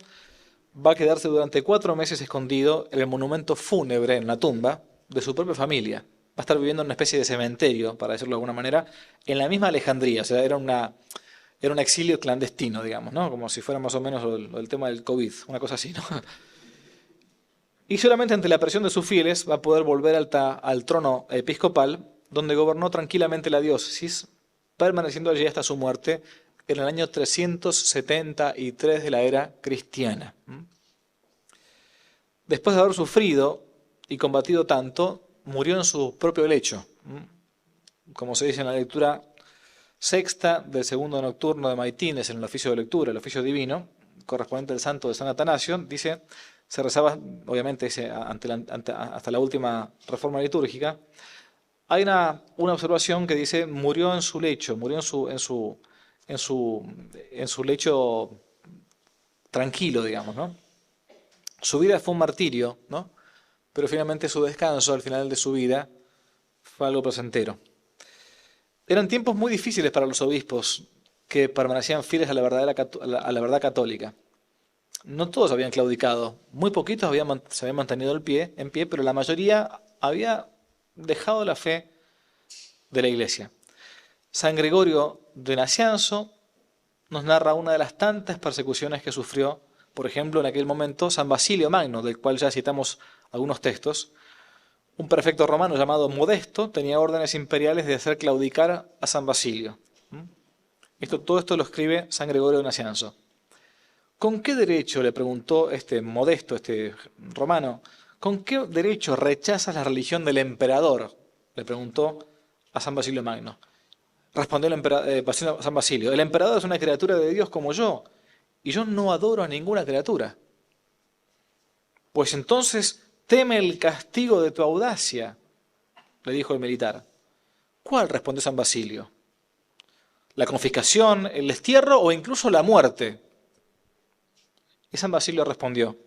va a quedarse durante 4 meses escondido en el monumento fúnebre, en la tumba de su propia familia. Va a estar viviendo en una especie de cementerio, para decirlo de alguna manera, en la misma Alejandría. O sea, era un exilio clandestino, digamos, ¿no? Como si fuera más o menos el tema del COVID, una cosa así, ¿no? Y solamente ante la presión de sus fieles va a poder volver al trono episcopal, donde gobernó tranquilamente la diócesis, permaneciendo allí hasta su muerte en el año 373 de la era cristiana. Después de haber sufrido y combatido tanto, murió en su propio lecho. Como se dice en la lectura sexta del segundo nocturno de Maitines, en el oficio de lectura, el oficio divino, correspondiente al santo de San Atanasio, dice, se rezaba, obviamente, hasta la última reforma litúrgica. Hay una observación que dice, murió en su lecho, murió en su lecho tranquilo, digamos, ¿no? Su vida fue un martirio, ¿no? Pero finalmente su descanso al final de su vida fue algo placentero. Eran tiempos muy difíciles para los obispos que permanecían fieles a la verdad católica. No todos habían claudicado, muy poquitos se habían mantenido en pie, pero la mayoría había dejado la fe de la Iglesia. San Gregorio de Nacianzo nos narra una de las tantas persecuciones que sufrió, por ejemplo, en aquel momento, San Basilio Magno, del cual ya citamos algunos textos. Un prefecto romano llamado Modesto tenía órdenes imperiales de hacer claudicar a San Basilio. Todo esto lo escribe San Gregorio de Nacianzo. ¿Con qué derecho, le preguntó este Modesto, este romano, con qué derecho rechazas la religión del emperador? Le preguntó a San Basilio Magno. Respondió San Basilio, el emperador es una criatura de Dios como yo, y yo no adoro a ninguna criatura. Pues entonces teme el castigo de tu audacia. le dijo el militar. ¿Cuál? Respondió San Basilio. ¿La confiscación, el destierro o incluso la muerte? Y San Basilio respondió,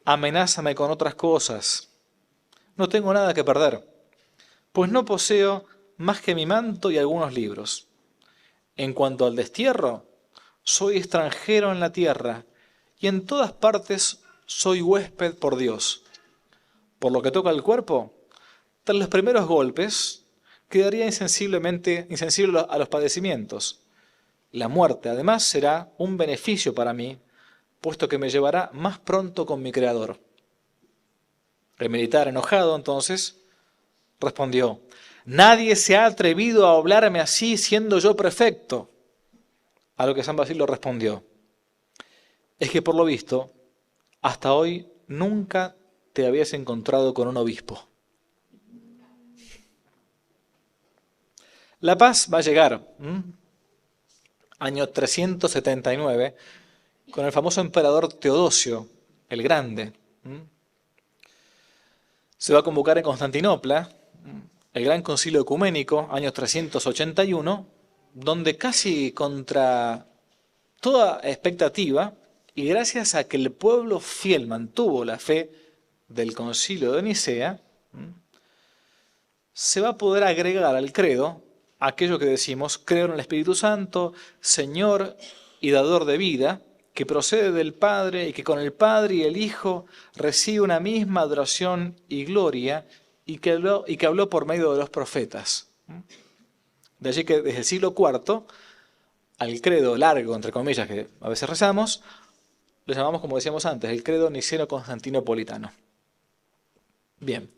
amenázame con otras cosas. No tengo nada que perder, pues no poseo más que mi manto y algunos libros. En cuanto al destierro, soy extranjero en la tierra y en todas partes soy huésped por Dios. Por lo que toca al cuerpo, tras los primeros golpes, quedaría insensible a los padecimientos. La muerte, además, será un beneficio para mí, puesto que me llevará más pronto con mi Creador. El militar, enojado, entonces, respondió, nadie se ha atrevido a hablarme así siendo yo prefecto. A lo que San Basilio respondió, es que por lo visto, hasta hoy nunca te habías encontrado con un obispo. La paz va a llegar, año 379, con el famoso emperador Teodosio el Grande. Se va a convocar en Constantinopla el Gran Concilio Ecuménico, año 381, donde casi contra toda expectativa, y gracias a que el pueblo fiel mantuvo la fe del Concilio de Nicea, se va a poder agregar al credo aquello que decimos, creo en el Espíritu Santo, Señor y dador de vida, que procede del Padre y que con el Padre y el Hijo recibe una misma adoración y gloria y que habló por medio de los profetas. De allí que desde el siglo IV, al credo largo, entre comillas, que a veces rezamos, lo llamamos, como decíamos antes, el credo niceno-constantinopolitano. Bien.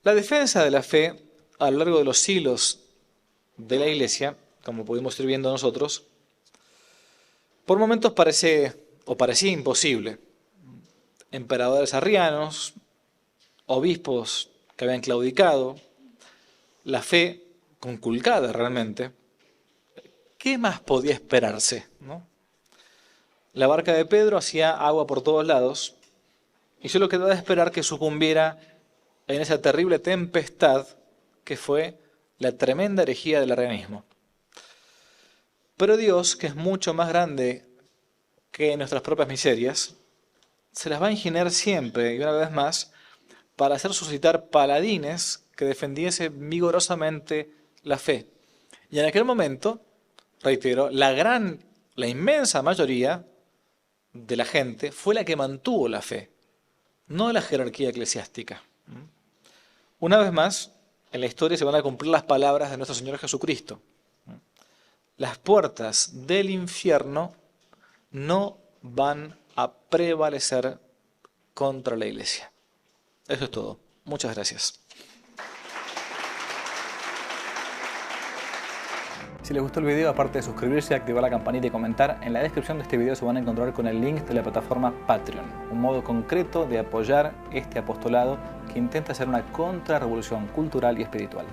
La defensa de la fe a lo largo de los siglos de la Iglesia, como pudimos ir viendo nosotros, por momentos parecía imposible. Emperadores arrianos, obispos que habían claudicado, la fe conculcada realmente. ¿Qué más podía esperarse, ¿no? La barca de Pedro hacía agua por todos lados y solo quedaba esperar que sucumbiera en esa terrible tempestad que fue la tremenda herejía del arrianismo. Pero Dios, que es mucho más grande que nuestras propias miserias, se las va a ingeniar siempre y una vez más para hacer suscitar paladines que defendiesen vigorosamente la fe. Y en aquel momento, reitero, la inmensa mayoría de la gente fue la que mantuvo la fe, no la jerarquía eclesiástica. Una vez más, en la historia se van a cumplir las palabras de nuestro Señor Jesucristo. Las puertas del infierno no van a prevalecer contra la Iglesia. Eso es todo. Muchas gracias. Si les gustó el video, aparte de suscribirse, activar la campanita y comentar, en la descripción de este video se van a encontrar con el link de la plataforma Patreon, un modo concreto de apoyar este apostolado que intenta hacer una contrarrevolución cultural y espiritual.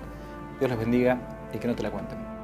Dios les bendiga y que no te la cuenten.